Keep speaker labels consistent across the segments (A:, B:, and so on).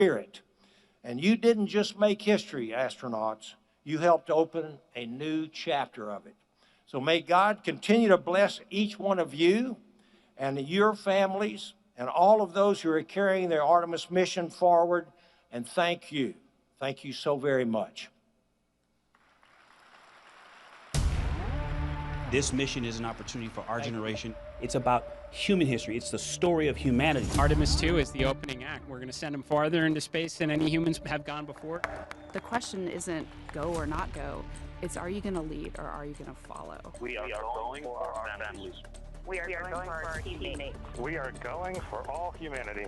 A: spirit. And you didn't just make history, astronauts. You helped open a new chapter of it. So may God continue to bless each one of you and your families and all of those who are carrying their Artemis mission forward. And thank you. Thank you so very much.
B: This mission is an opportunity for our generation. It's about human history. It's the story of humanity.
C: Artemis II is the opening act. We're going to send them farther into space than any humans have gone before.
D: The question isn't go or not go. It's, are you going to lead or are you going to follow?
E: We are going for our families.
F: We are going for our teammates.
E: We are going for all humanity.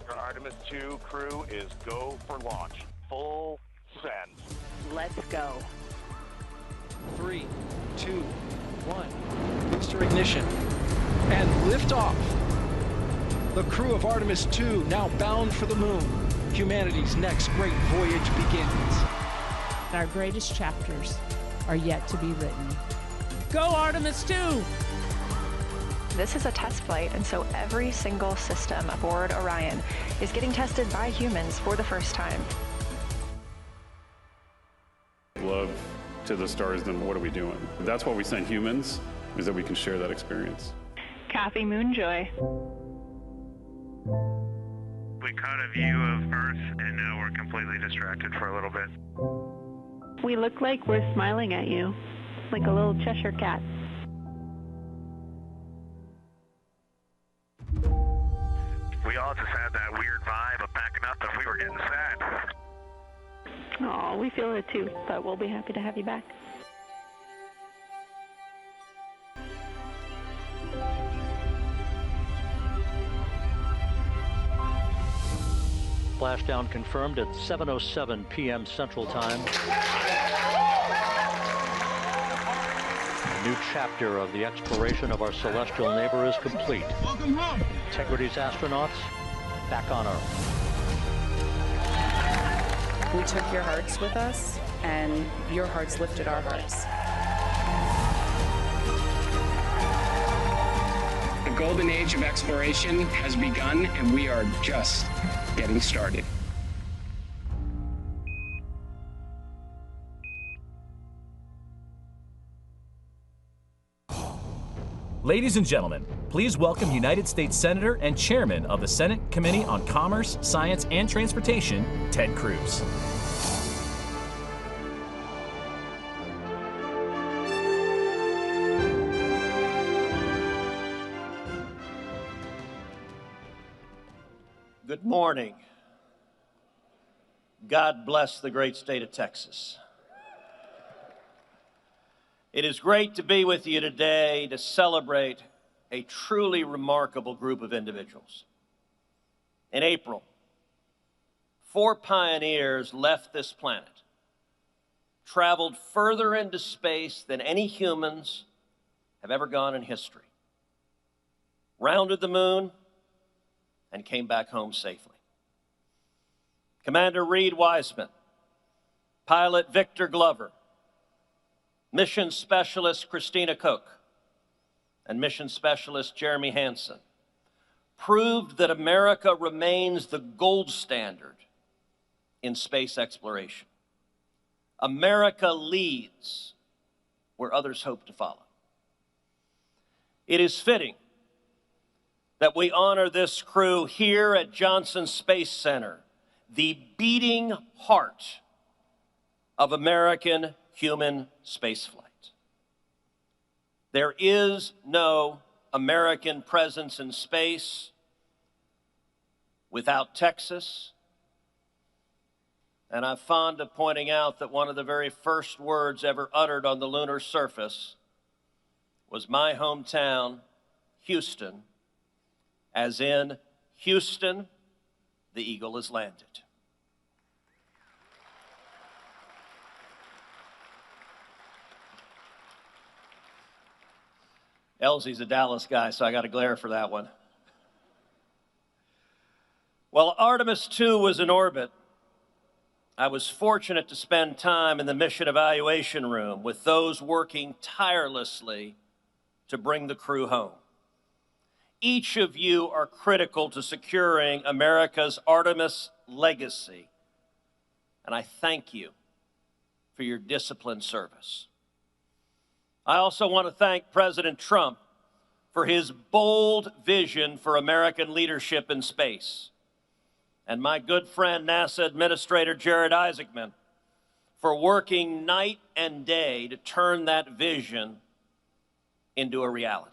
G: Our Artemis II crew is go for launch. Full send.
F: Let's go.
H: 3, 2, 1. Booster ignition. And liftoff. The crew of Artemis II now bound for the moon. Humanity's next great voyage begins.
I: Our greatest chapters are yet to be written. Go Artemis II!
J: This is a test flight, and so every single system aboard Orion is getting tested by humans for the first time.
K: Love to the stars, then what are we doing? That's why we send humans, is that we can share that experience.
J: Kathy Moonjoy.
G: We caught a view of Earth, and now we're completely distracted for a little bit.
J: We look like we're smiling at you, like a little Cheshire cat.
G: We all just had that weird vibe of backing up if we were getting sad.
J: Oh, we feel it too, but we'll be happy to have you back.
L: Splashdown confirmed at 7:07 p.m. Central Time. A new chapter of the exploration of our celestial neighbor is complete.
M: Welcome home.
L: Integrity's astronauts back on Earth.
D: We took your hearts with us, and your hearts lifted our hearts.
C: The golden age of exploration has begun, and we are just getting started.
N: Ladies and gentlemen, please welcome United States Senator and Chairman of the Senate Committee on Commerce, Science, and Transportation, Ted Cruz.
A: Good morning. God bless the great state of Texas. It is great to be with you today to celebrate a truly remarkable group of individuals. In April, 4 pioneers left this planet, traveled further into space than any humans have ever gone in history, rounded the moon, and came back home safely. Commander Reed Wiseman, pilot Victor Glover, Mission Specialist Christina Koch, and Mission Specialist Jeremy Hansen proved that America remains the gold standard in space exploration. America leads where others hope to follow. It is fitting that we honor this crew here at Johnson Space Center, the beating heart of American human spaceflight. There is no American presence in space without Texas. And I'm fond of pointing out that one of the very first words ever uttered on the lunar surface was my hometown, Houston, as in Houston, the eagle has landed. Elsie's a Dallas guy, so I got to glare for that one. While Artemis II was in orbit, I was fortunate to spend time in the mission evaluation room with those working tirelessly to bring the crew home. Each of you are critical to securing America's Artemis legacy, and I thank you for your disciplined service. I also want to thank President Trump for his bold vision for American leadership in space, and my good friend NASA Administrator Jared Isaacman for working night and day to turn that vision into a reality.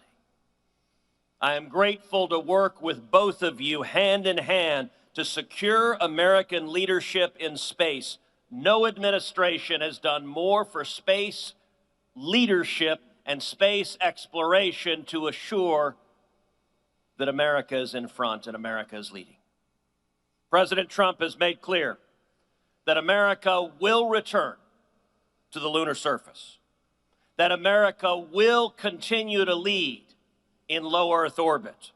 A: I am grateful to work with both of you hand in hand to secure American leadership in space. No administration has done more for space leadership and space exploration to assure that America is in front and America is leading. President Trump has made clear that America will return to the lunar surface, that America will continue to lead in low Earth orbit,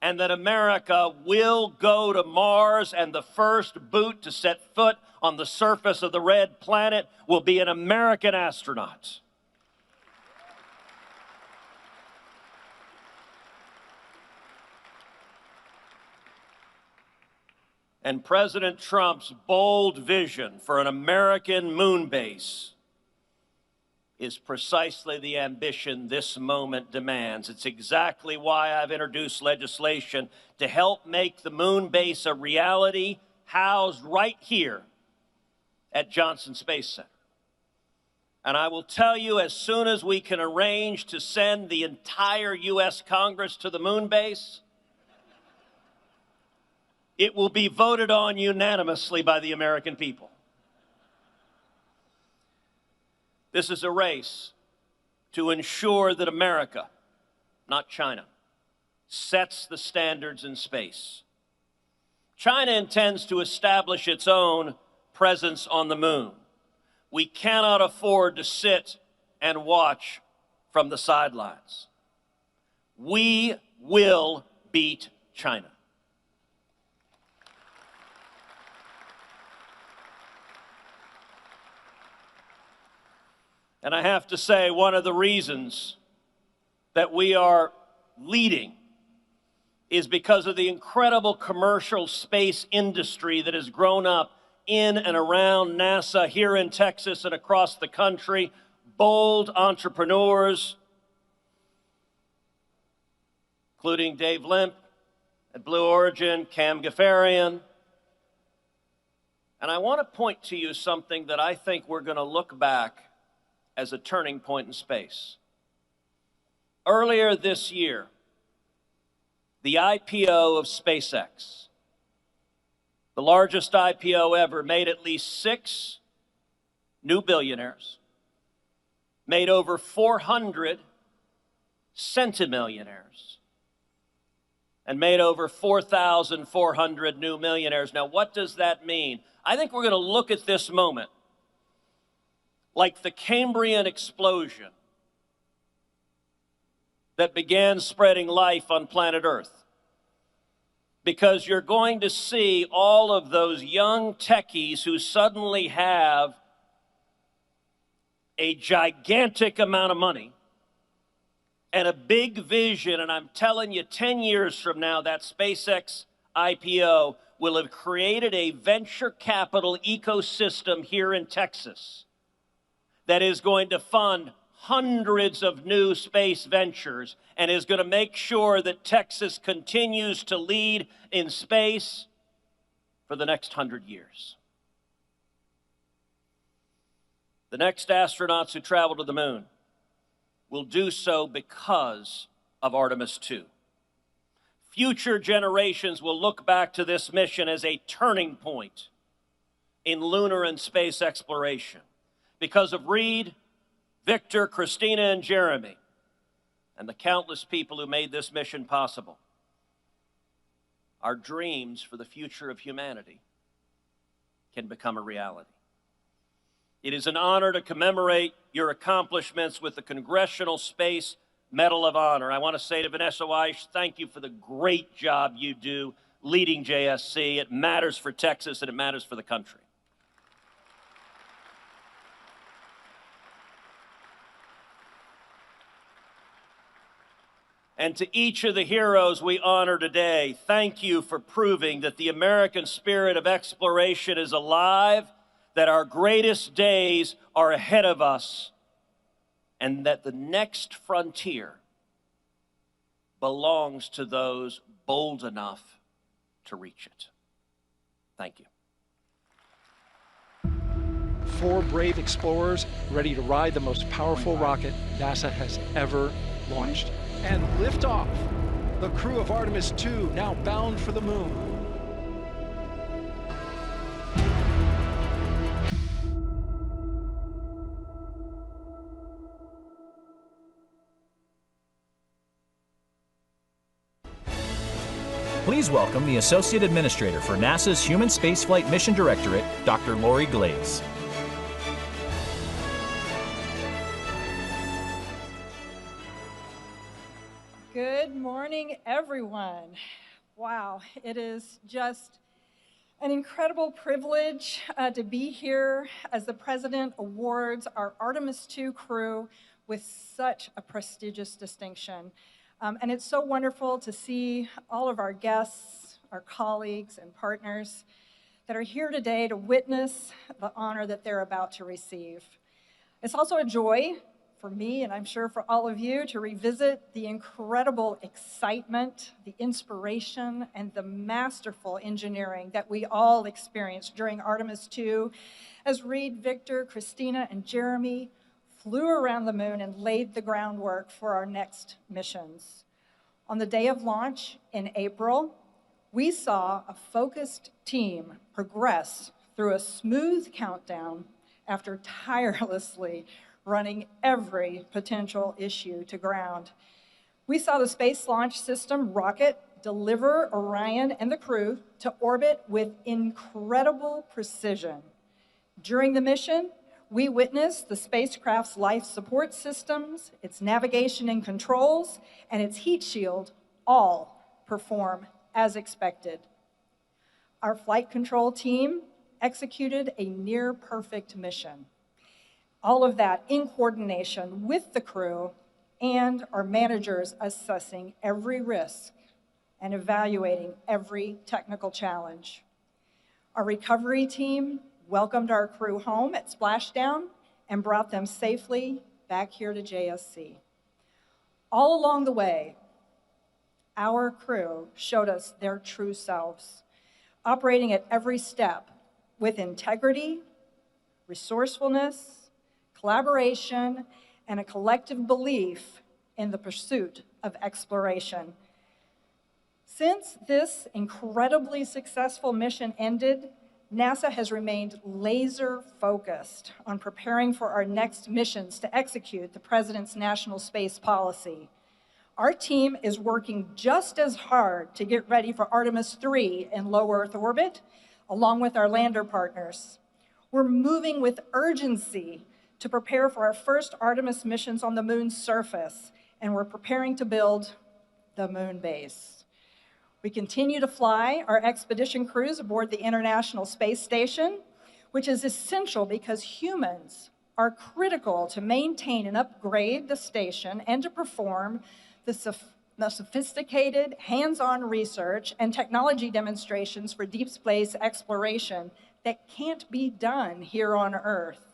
A: and that America will go to Mars, and the first boot to set foot on the surface of the red planet will be an American astronaut. And President Trump's bold vision for an American moon base is precisely the ambition this moment demands. It's exactly why I've introduced legislation to help make the moon base a reality, housed right here at Johnson Space Center. And I will tell you, as soon as we can arrange to send the entire U.S. Congress to the moon base, it will be voted on unanimously by the American people. This is a race to ensure that America, not China, sets the standards in space. China intends to establish its own presence on the moon. We cannot afford to sit and watch from the sidelines. We will beat China. And I have to say, one of the reasons that we are leading is because of the incredible commercial space industry that has grown up in and around NASA here in Texas and across the country. Bold entrepreneurs, including Dave Limp at Blue Origin, Cam Gafarian. And I want to point to you something that I think we're going to look back as a turning point in space. Earlier this year, the IPO of SpaceX, the largest IPO ever, made at least 6 new billionaires, made over 400 centimillionaires, and made over 4,400 new millionaires. Now, what does that mean? I think we're going to look at this moment like the Cambrian explosion that began spreading life on planet Earth. Because you're going to see all of those young techies who suddenly have a gigantic amount of money and a big vision, and I'm telling you, 10 years from now, that SpaceX IPO will have created a venture capital ecosystem here in Texas that is going to fund hundreds of new space ventures and is going to make sure that Texas continues to lead in space for the next 100 years. The next astronauts who travel to the moon will do so because of Artemis II. Future generations will look back to this mission as a turning point in lunar and space exploration. Because of Reed, Victor, Christina, and Jeremy, and the countless people who made this mission possible, our dreams for the future of humanity can become a reality. It is an honor to commemorate your accomplishments with the Congressional Space Medal of Honor. I want to say to Vanessa Weiss, thank you for the great job you do leading JSC. It matters for Texas and it matters for the country. And to each of the heroes we honor today, thank you for proving that the American spirit of exploration is alive, that our greatest days are ahead of us, and that the next frontier belongs to those bold enough to reach it. Thank you.
H: 4 brave explorers ready to ride the most powerful rocket NASA has ever launched. And liftoff. The crew of Artemis II now bound for the moon.
N: Please welcome the Associate Administrator for NASA's Human Spaceflight Mission Directorate, Dr. Lori Glaze.
M: Good morning, everyone. Wow, it is just an incredible privilege to be here as the President awards our Artemis II crew with such a prestigious distinction. And it's so wonderful to see all of our guests, our colleagues and partners that are here today to witness the honor that they're about to receive. It's also a joy for me, and I'm sure for all of you, to revisit the incredible excitement, the inspiration, and the masterful engineering that we all experienced during Artemis II as Reed, Victor, Christina, and Jeremy flew around the moon and laid the groundwork for our next missions. On the day of launch in April, we saw a focused team progress through a smooth countdown after tirelessly running every potential issue to ground. We saw the Space Launch System rocket deliver Orion and the crew to orbit with incredible precision. During the mission, we witnessed the spacecraft's life support systems, its navigation and controls, and its heat shield all perform as expected. Our flight control team executed a near-perfect mission. All of that in coordination with the crew and our managers assessing every risk and evaluating every technical challenge. Our recovery team welcomed our crew home at splashdown and brought them safely back here to JSC. All along the way, our crew showed us their true selves, operating at every step with integrity, resourcefulness, collaboration, and a collective belief in the pursuit of exploration. Since this incredibly successful mission ended, NASA has remained laser-focused on preparing for our next missions to execute the President's national space policy. Our team is working just as hard to get ready for Artemis III in low Earth orbit, along with our lander partners. We're moving with urgency to prepare for our first Artemis missions on the moon's surface, and we're preparing to build the moon base. We continue to fly our expedition crews aboard the International Space Station, which is essential because humans are critical to maintain and upgrade the station and to perform the sophisticated hands-on research and technology demonstrations for deep space exploration that can't be done here on Earth.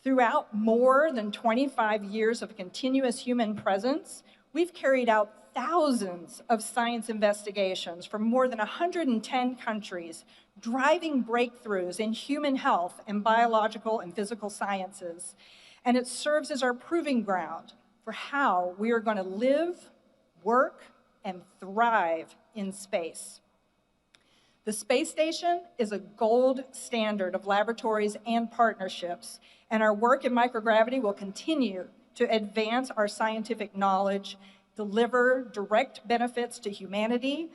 M: Throughout more than 25 years of continuous human presence, we've carried out thousands of science investigations from more than 110 countries, driving breakthroughs in human health and biological and physical sciences. And it serves as our proving ground for how we are going to live, work, and thrive in space. The space station is a gold standard of laboratories and partnerships, and our work in microgravity will continue to advance our scientific knowledge, deliver direct benefits to humanity,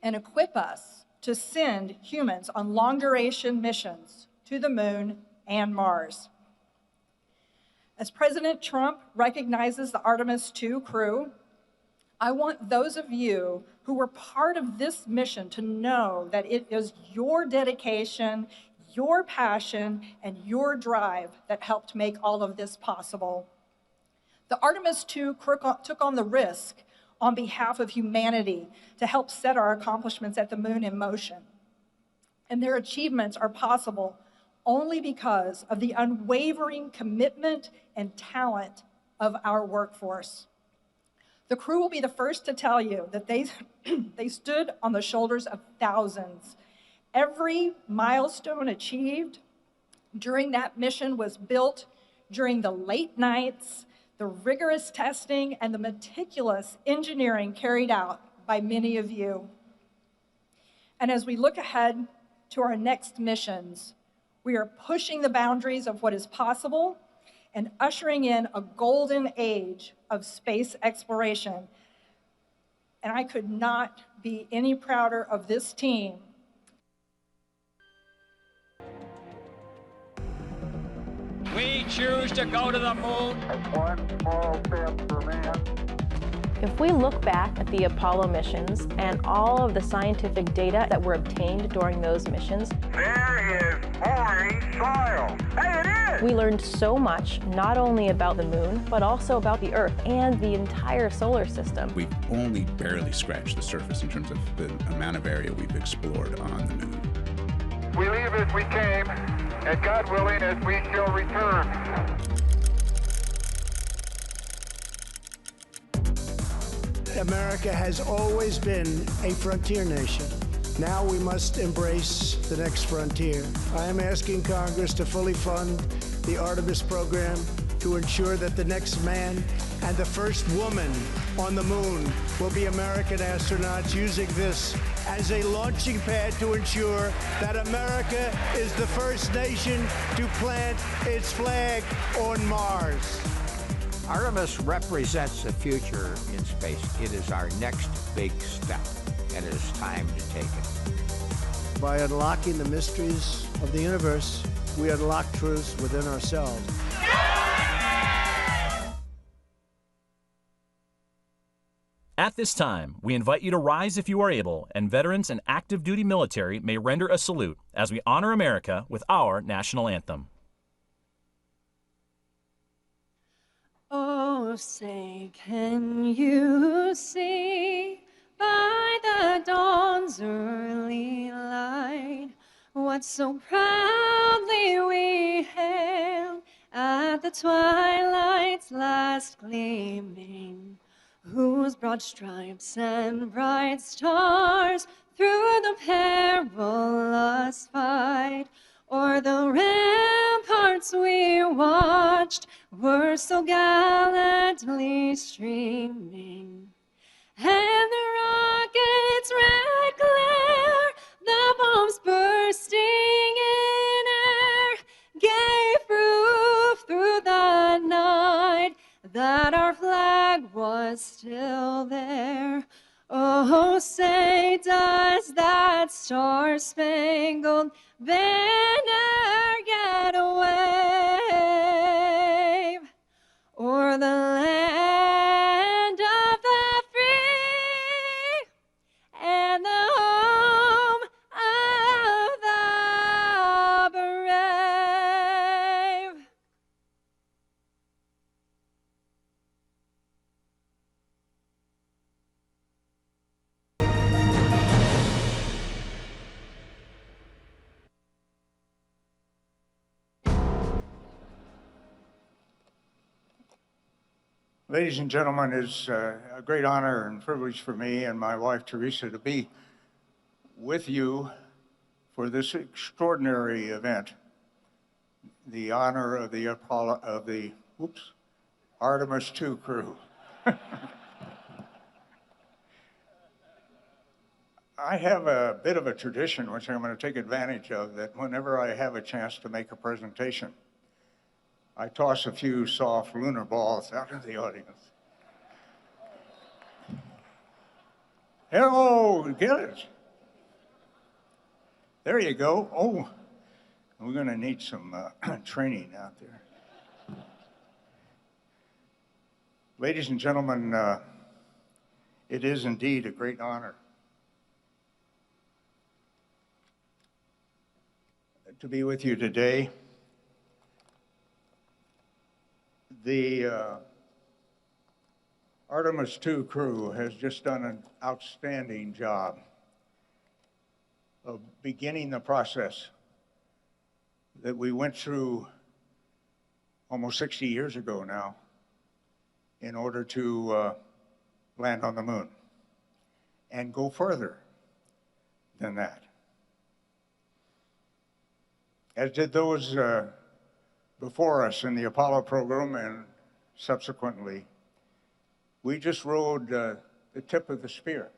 M: and equip us to send humans on long-duration missions to the moon and Mars. As President Trump recognizes the Artemis II crew, I want those of you who were part of this mission to know that it is your dedication, your passion, and your drive that helped make all of this possible. The Artemis II took on the risk on behalf of humanity to help set our accomplishments at the moon in motion. And their achievements are possible only because of the unwavering commitment and talent of our workforce. The crew will be the first to tell you that they stood on the shoulders of thousands. Every milestone achieved during that mission was built during the late nights, the rigorous testing, and the meticulous engineering carried out by many of you. And as we look ahead to our next missions, we are pushing the boundaries of what is possible and ushering in a golden age of space exploration. And I could not be any prouder of this team.
O: We choose to go to the moon.
E: One small step for man.
J: If we look back at the Apollo missions and all of the scientific data that were obtained during those missions,
E: there is boring soil. Hey, it is!
J: we learned so much, not only about the moon, but also about the Earth and the entire solar system.
P: We've only barely scratched the surface in terms of the amount of area we've explored on the moon.
E: We leave as we came, and God willing, as we shall return.
Q: America has always been a frontier nation. Now we must embrace the next frontier. I am asking Congress to fully fund the Artemis program to ensure that the next man and the first woman on the moon will be American astronauts, using this as a launching pad to ensure that America is the first nation to plant its flag on Mars.
R: Artemis represents the future in space. It is our next big step, and it is time to take it.
Q: By unlocking the mysteries of the universe, we unlock truths within ourselves.
N: At this time, we invite you to rise if you are able, and veterans and active duty military may render a salute as we honor America with our national anthem.
S: Oh, say, can you see by the dawn's early light what so proudly we hailed at the twilight's last gleaming, whose broad stripes and bright stars through the perilous fight o'er the ramparts we watched were so gallantly streaming, and the rocket's red glare, the bombs bursting in air, gave proof through the night that our flag was still there. Oh, say, does that star-spangled banner yet wave o'er the land of the free and the home of the brave?
T: Ladies and gentlemen, it's a great honor and privilege for me and my wife, Teresa, to be with you for this extraordinary event, the honor of the Artemis II crew. I have a bit of a tradition, which I'm going to take advantage of, that whenever I have a chance to make a presentation, I toss a few soft lunar balls out of the audience. Hello, get it. There you go. Oh, we're going to need some training out there. Ladies and gentlemen, it is indeed a great honor to be with you today. The Artemis II crew has just done an outstanding job of beginning the process that we went through almost 60 years ago now in order to land on the moon and go further than that. As did those before us in the Apollo program and subsequently, we just rode the tip of the spear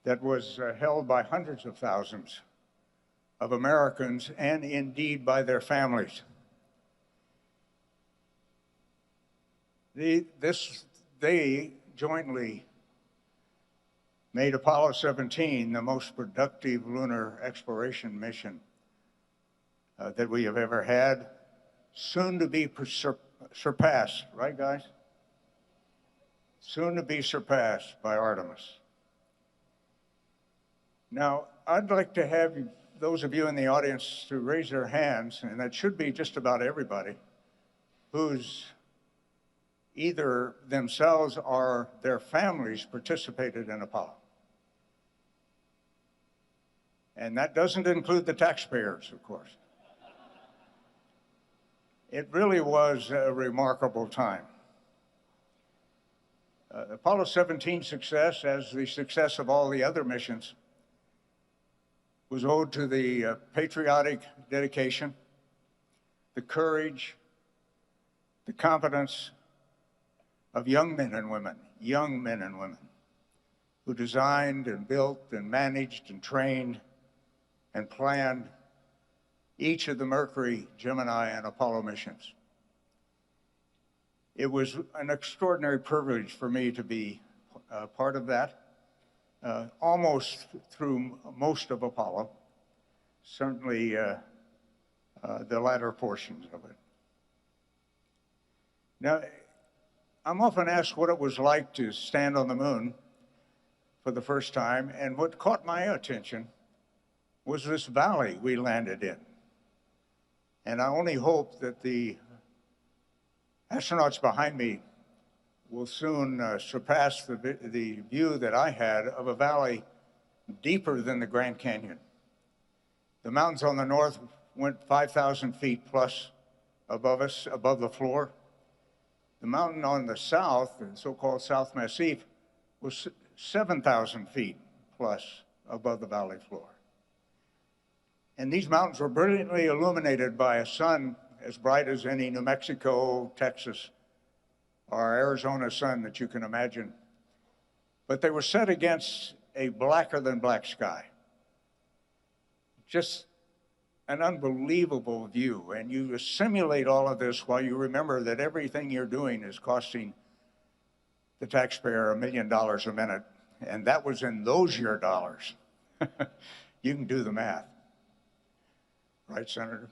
T: that was held by hundreds of thousands of Americans and indeed by their families. They jointly made Apollo 17 the most productive lunar exploration mission that we have ever had, soon to be surpassed, right guys? Soon to be surpassed by Artemis. Now, I'd like to have those of you in the audience to raise their hands, and that should be just about everybody, who's either themselves or their families participated in Apollo. And that doesn't include the taxpayers, of course. It really was a remarkable time. Apollo 17's success, as the success of all the other missions, was owed to the patriotic dedication, the courage, the competence of young men and women, who designed and built and managed and trained and planned each of the Mercury, Gemini, and Apollo missions. It was an extraordinary privilege for me to be part of that, almost through most of Apollo, certainly the latter portions of it. Now, I'm often asked what it was like to stand on the moon for the first time, and what caught my attention was this valley we landed in. And I only hope that the astronauts behind me will soon surpass the view that I had of a valley deeper than the Grand Canyon. The mountains on the north went 5,000 feet plus above us, above the floor. The mountain on the south, the so-called South Massif, was 7,000 feet plus above the valley floor. And these mountains were brilliantly illuminated by a sun as bright as any New Mexico, Texas, or Arizona sun that you can imagine. But they were set against a blacker than black sky. Just an unbelievable view. And you simulate all of this while you remember that everything you're doing is costing the taxpayer $1 million a minute. And that was in those year dollars. You can do the math. Right, Senator?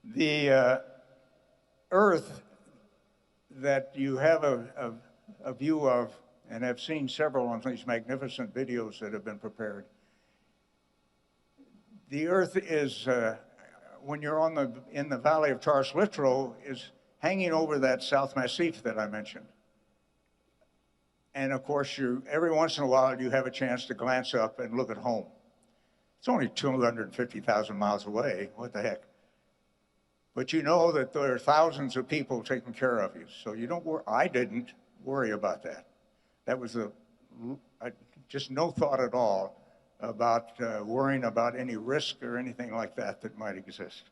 T: The Earth that you have a view of, and have seen several of these magnificent videos that have been prepared. The Earth is, when you're in the valley of Taurus Littrow, is hanging over that South Massif that I mentioned. And of course, every once in a while, you have a chance to glance up and look at home. It's only 250,000 miles away, what the heck? But you know that there are thousands of people taking care of you, so you don't worry. I didn't worry about that. That was just no thought at all about worrying about any risk or anything like that that might exist.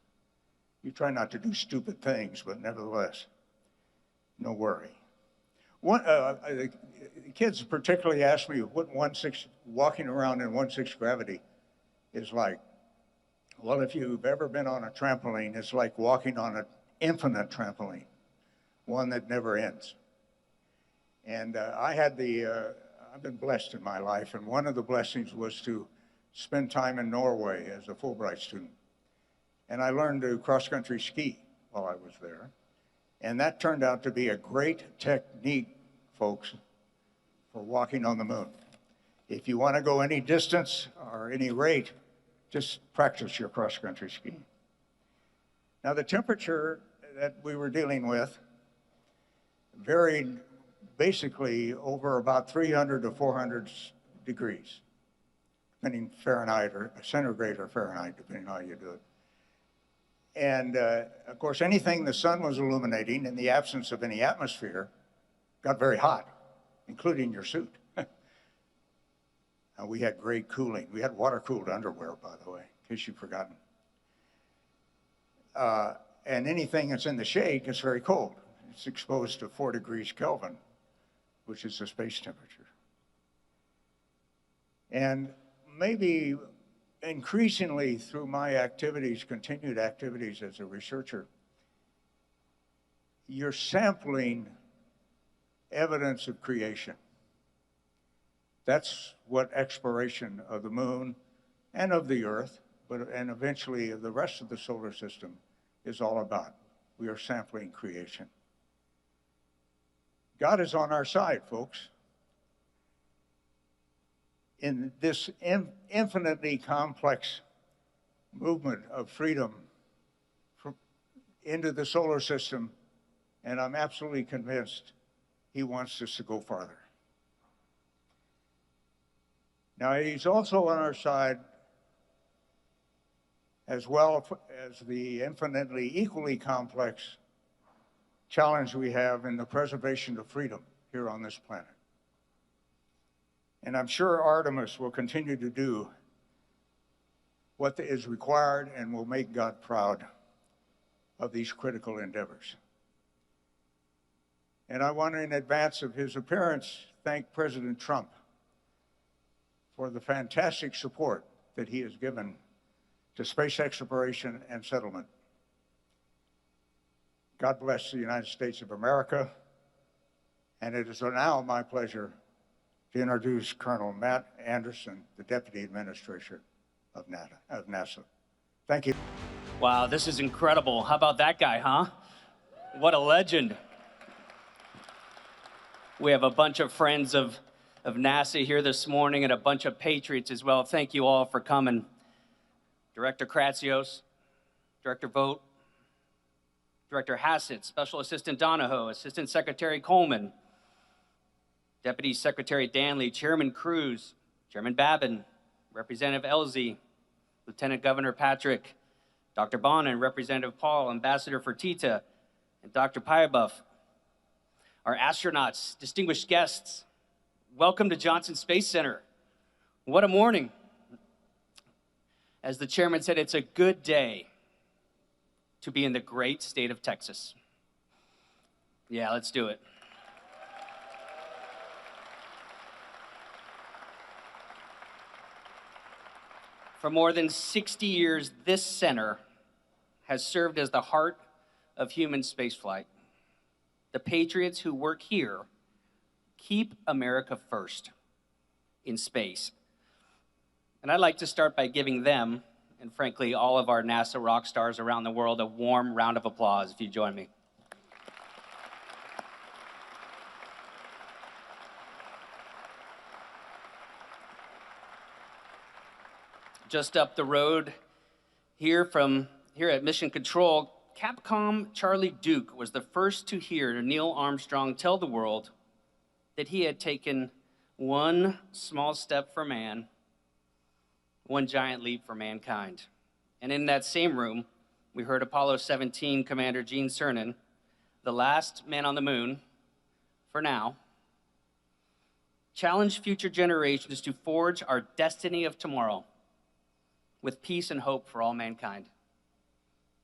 T: You try not to do stupid things, but nevertheless, no worry. The kids particularly asked me what walking around in 1/6 gravity is like. Well, if you've ever been on a trampoline, it's like walking on an infinite trampoline, one that never ends. And I've been blessed in my life, and one of the blessings was to spend time in Norway as a Fulbright student. And I learned to cross-country ski while I was there. And that turned out to be a great technique, folks, for walking on the moon. If you want to go any distance or any rate, just practice your cross-country skiing. Now, the temperature that we were dealing with varied basically over about 300 to 400 degrees, depending Fahrenheit or centigrade or Fahrenheit, depending on how you do it. And of course, anything the sun was illuminating in the absence of any atmosphere got very hot, including your suit. We had great cooling. We had water-cooled underwear, by the way, in case you've forgotten. And anything that's in the shade gets very cold. It's exposed to 4 degrees Kelvin, which is the space temperature. And maybe increasingly through my activities, continued activities as a researcher, you're sampling evidence of creation. That's what exploration of the moon and of the Earth, and eventually of the rest of the solar system is all about. We are sampling creation. God is on our side, folks. In this infinitely complex movement of freedom into the solar system, and I'm absolutely convinced he wants us to go farther. Now, he's also on our side as well as the infinitely equally complex challenge we have in the preservation of freedom here on this planet. And I'm sure Artemis will continue to do what is required and will make God proud of these critical endeavors. And I want to, in advance of his appearance, thank President Trump for the fantastic support that he has given to space exploration and settlement. God bless the United States of America. And it is now my pleasure to introduce Colonel Matt Anderson, the Deputy Administrator of NASA. Thank you.
U: Wow, this is incredible. How about that guy, huh? What a legend. We have a bunch of friends of NASA here this morning and a bunch of patriots as well. Thank you all for coming. Director Kratsios, Director Vogt, Director Hassett, Special Assistant Donahoe, Assistant Secretary Coleman, Deputy Secretary Danley, Chairman Cruz, Chairman Babin, Representative Elzy, Lieutenant Governor Patrick, Dr. Bonin, Representative Paul, Ambassador Fertitta, and Dr. Pyebuff. Our astronauts, distinguished guests, welcome to Johnson Space Center. What a morning. As the chairman said, it's a good day to be in the great state of Texas. Yeah, let's do it. For more than 60 years, this center has served as the heart of human spaceflight. The patriots who work here keep America first in space. And I'd like to start by giving them, and frankly, all of our NASA rock stars around the world, a warm round of applause if you join me. Just up the road here at Mission Control, Capcom Charlie Duke was the first to hear Neil Armstrong tell the world that he had taken one small step for man, one giant leap for mankind. And in that same room, we heard Apollo 17 Commander Gene Cernan, the last man on the moon, for now, challenge future generations to forge our destiny of tomorrow with peace and hope for all mankind.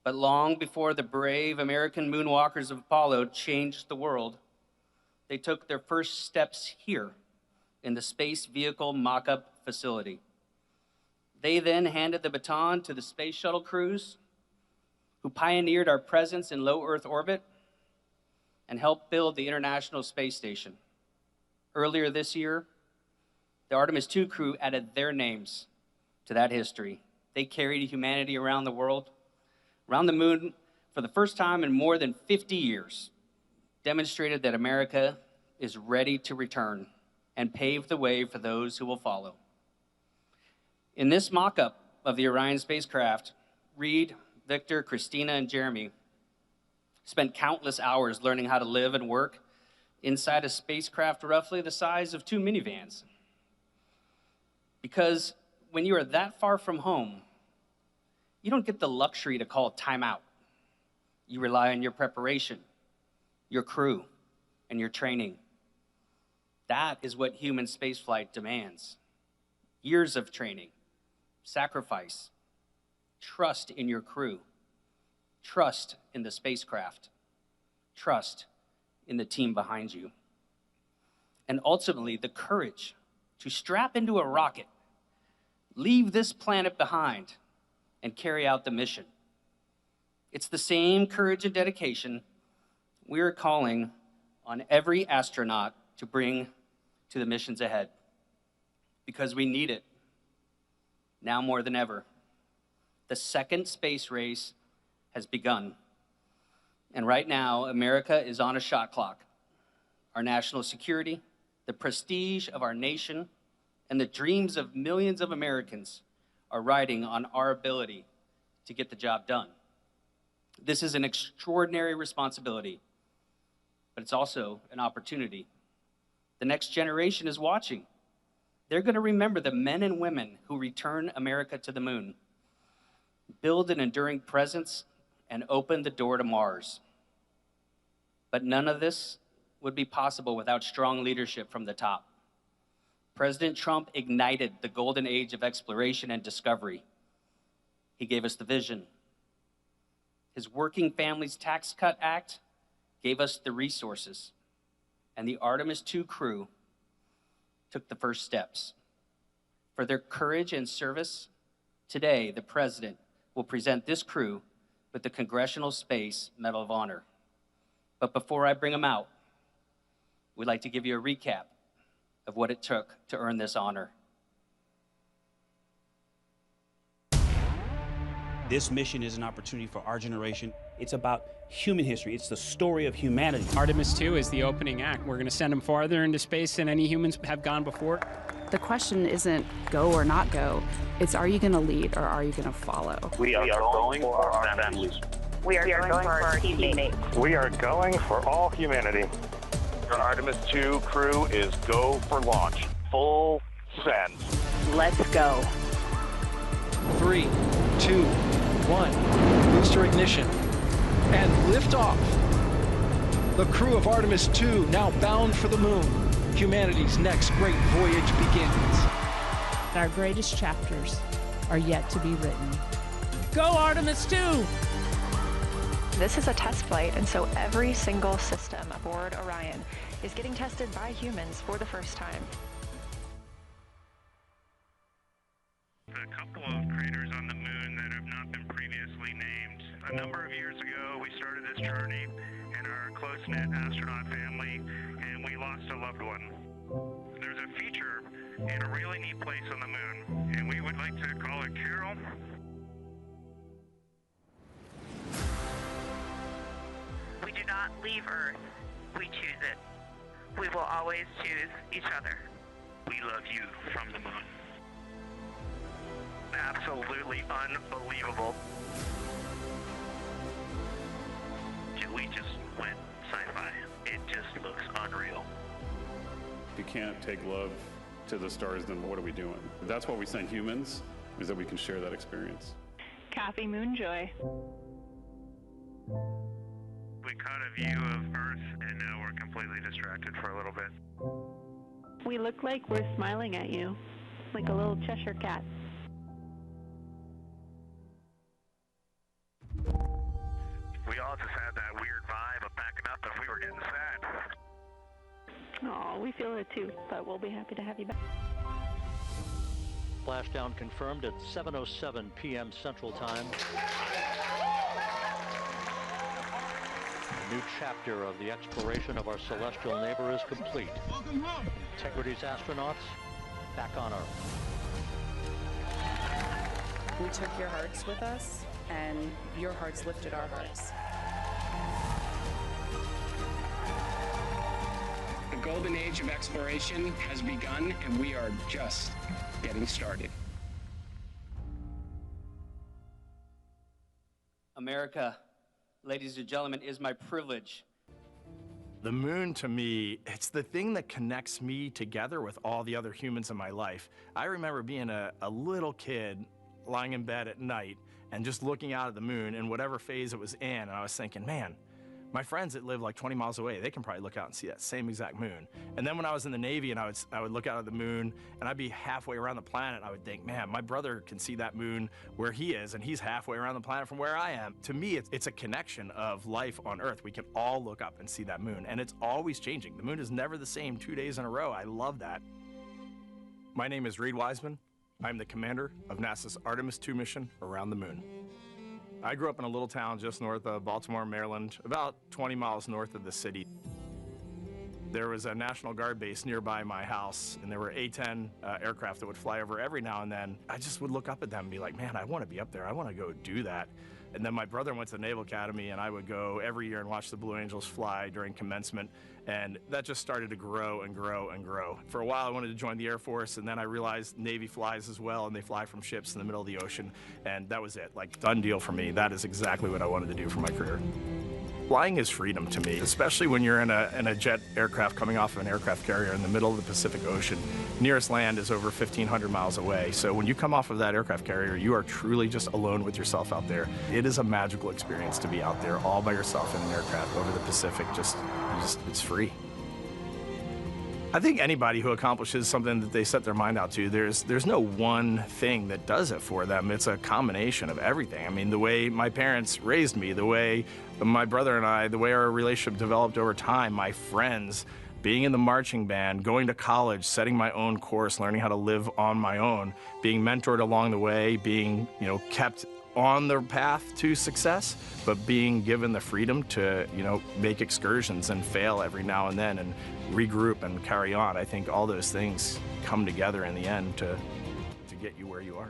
U: But long before the brave American moonwalkers of Apollo changed the world, they took their first steps here in the Space Vehicle Mock-Up Facility. They then handed the baton to the Space Shuttle crews, who pioneered our presence in low Earth orbit and helped build the International Space Station. Earlier this year, the Artemis II crew added their names to that history. They carried humanity around the world, around the moon for the first time in more than 50 years, demonstrated that America is ready to return and pave the way for those who will follow. In this mock-up of the Orion spacecraft, Reed, Victor, Christina, and Jeremy spent countless hours learning how to live and work inside a spacecraft roughly the size of 2 minivans. Because when you are that far from home, you don't get the luxury to call time out. You rely on your preparation, your crew, and your training. That is what human spaceflight demands. Years of training, sacrifice, trust in your crew, trust in the spacecraft, trust in the team behind you, and ultimately the courage to strap into a rocket, leave this planet behind, and carry out the mission. It's the same courage and dedication we are calling on every astronaut to bring to the missions ahead, because we need it now more than ever. The second space race has begun, and right now, America is on a shot clock. Our national security, the prestige of our nation, and the dreams of millions of Americans are riding on our ability to get the job done. This is an extraordinary responsibility, but it's also an opportunity. The next generation is watching. They're going to remember the men and women who return America to the moon, build an enduring presence, and open the door to Mars. But none of this would be possible without strong leadership from the top. President Trump ignited the golden age of exploration and discovery. He gave us the vision. His Working Families Tax Cut Act gave us the resources. And the Artemis II crew took the first steps. For their courage and service, today the President will present this crew with the Congressional Space Medal of Honor. But before I bring them out, we'd like to give you a recap of what it took to earn this honor.
B: This mission is an opportunity for our generation. It's about human history. It's the story of humanity.
C: Artemis II is the opening act. We're going to send them farther into space than any humans have gone before.
D: The question isn't go or not go. It's are you going to lead or are you going to follow?
G: We are going for our families.
F: We are going for our teammates.
G: We are going for all humanity.
E: The Artemis II crew is go for launch. Full send.
F: Let's go.
H: 3, 2, 1. Booster ignition. And liftoff. The crew of Artemis II now bound for the moon. Humanity's next great voyage begins.
I: Our greatest chapters are yet to be written. Go Artemis II!
J: This is a test flight, and so every single system aboard Orion is getting tested by humans for the first time.
G: A couple of craters on the moon that have not been previously named. A number of years ago, we started this journey in our close-knit astronaut family, and we lost a loved one. There's a feature in a really neat place on the moon, and we would like to call it Carol.
F: We do not leave Earth. We choose it. We will always choose each other.
G: We love you from the moon. Absolutely unbelievable. We just went sci-fi. It just looks unreal.
K: If you can't take love to the stars, then what are we doing? That's what we send humans, is that we can share that experience.
F: Kathy Moonjoy.
G: We caught a view of Earth, and now we're completely distracted for a little bit.
S: We look like we're smiling at you, like a little Cheshire cat.
G: We all just had that weird vibe of backing up if we were getting sad.
S: Oh, we feel it too, but we'll be happy to have you back.
L: Splashdown confirmed at 7:07 p.m. Central Time. A new chapter of the exploration of our celestial neighbor is complete.
V: Welcome home.
L: Integrity's astronauts back on Earth.
D: We took your hearts with us, and your hearts lifted our hearts.
C: The golden age of exploration has begun, and we are just getting started.
U: America, ladies and gentlemen, is my privilege.
A: The moon, to me, it's the thing that connects me together with all the other humans in my life. I remember being a little kid lying in bed at night and just looking out at the moon in whatever phase it was in, and I was thinking, man, my friends that live like 20 miles away, they can probably look out and see that same exact moon. And then when I was in the Navy and I would look out at the moon and I'd be halfway around the planet, I would think, man, my brother can see that moon where he is and he's halfway around the planet from where I am. To me, it's a connection of life on Earth. We can all look up and see that moon, and it's always changing. The moon is never the same 2 days in a row. I love that. My name is Reed Wiseman. I'm the commander of NASA's Artemis II mission around the moon. I grew up in a little town just north of Baltimore, Maryland, about 20 miles north of the city. There was a National Guard base nearby my house, and there were A-10 aircraft that would fly over every now and then. I just would look up at them and be like, man, I want to be up there. I want to go do that. And then my brother went to the Naval Academy, and I would go every year and watch the Blue Angels fly during commencement, and that just started to grow and grow and grow. For a while, I wanted to join the Air Force, and then I realized Navy flies as well, and they fly from ships in the middle of the ocean, and that was it. Like, done deal for me. That is exactly what I wanted to do for my career. Flying is freedom to me, especially when you're in a jet aircraft coming off of an aircraft carrier in the middle of the Pacific Ocean. Nearest land is over 1,500 miles away. So when you come off of that aircraft carrier, you are truly just alone with yourself out there. It is a magical experience to be out there all by yourself in an aircraft over the Pacific. It's free. I think anybody who accomplishes something that they set their mind out to, there's no one thing that does it for them. It's a combination of everything. I mean, the way my parents raised me, the way my brother and I, the way our relationship developed over time, my friends, being in the marching band, going to college, setting my own course, learning how to live on my own, being mentored along the way, being, kept on the path to success, but being given the freedom to, make excursions and fail every now and then and regroup and carry on. I think all those things come together in the end to get you where you are.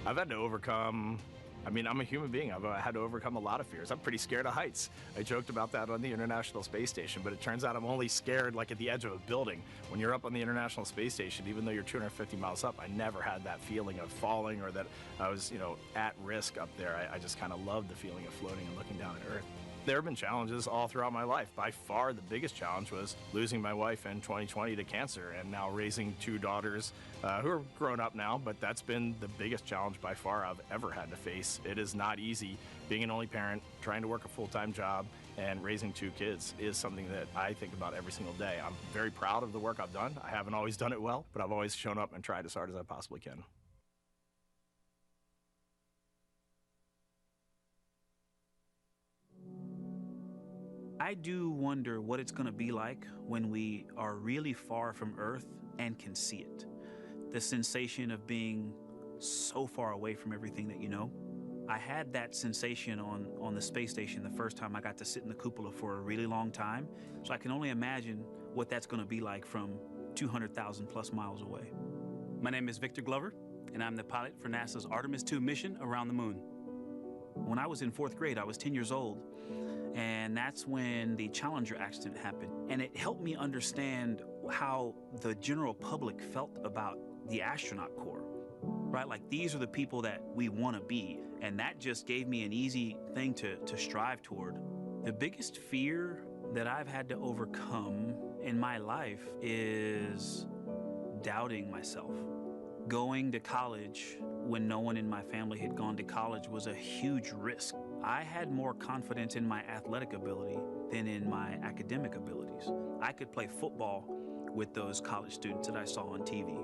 A: I've had to overcome, I'm a human being. I've had to overcome a lot of fears. I'm pretty scared of heights. I joked about that on the International Space Station, but it turns out I'm only scared like at the edge of a building. When you're up on the International Space Station, even though you're 250 miles up, I never had that feeling of falling or that I was, at risk up there. I just kind of loved the feeling of floating and looking down at Earth. There have been challenges all throughout my life. By far, the biggest challenge was losing my wife in 2020 to cancer and now raising two daughters who are grown up now, but that's been the biggest challenge by far I've ever had to face. It is not easy. Being an only parent, trying to work a full-time job, and raising two kids is something that I think about every single day. I'm very proud of the work I've done. I haven't always done it well, but I've always shown up and tried as hard as I possibly can.
B: I do wonder what it's going to be like when we are really far from Earth and can see it. The sensation of being so far away from everything that you know. I had that sensation on the space station the first time I got to sit in the cupola for a really long time. So I can only imagine what that's going to be like from 200,000 plus miles away. My name is Victor Glover, and I'm the pilot for NASA's Artemis II mission around the moon. When I was in 4th grade, I was 10 years old. And that's when the Challenger accident happened. And it helped me understand how the general public felt about the astronaut corps, right? Like, these are the people that we want to be. And that just gave me an easy thing to strive toward. The biggest fear that I've had to overcome in my life is doubting myself. Going to college when no one in my family had gone to college was a huge risk. I had more confidence in my athletic ability than in my academic abilities. I could play football with those college students that I saw on TV,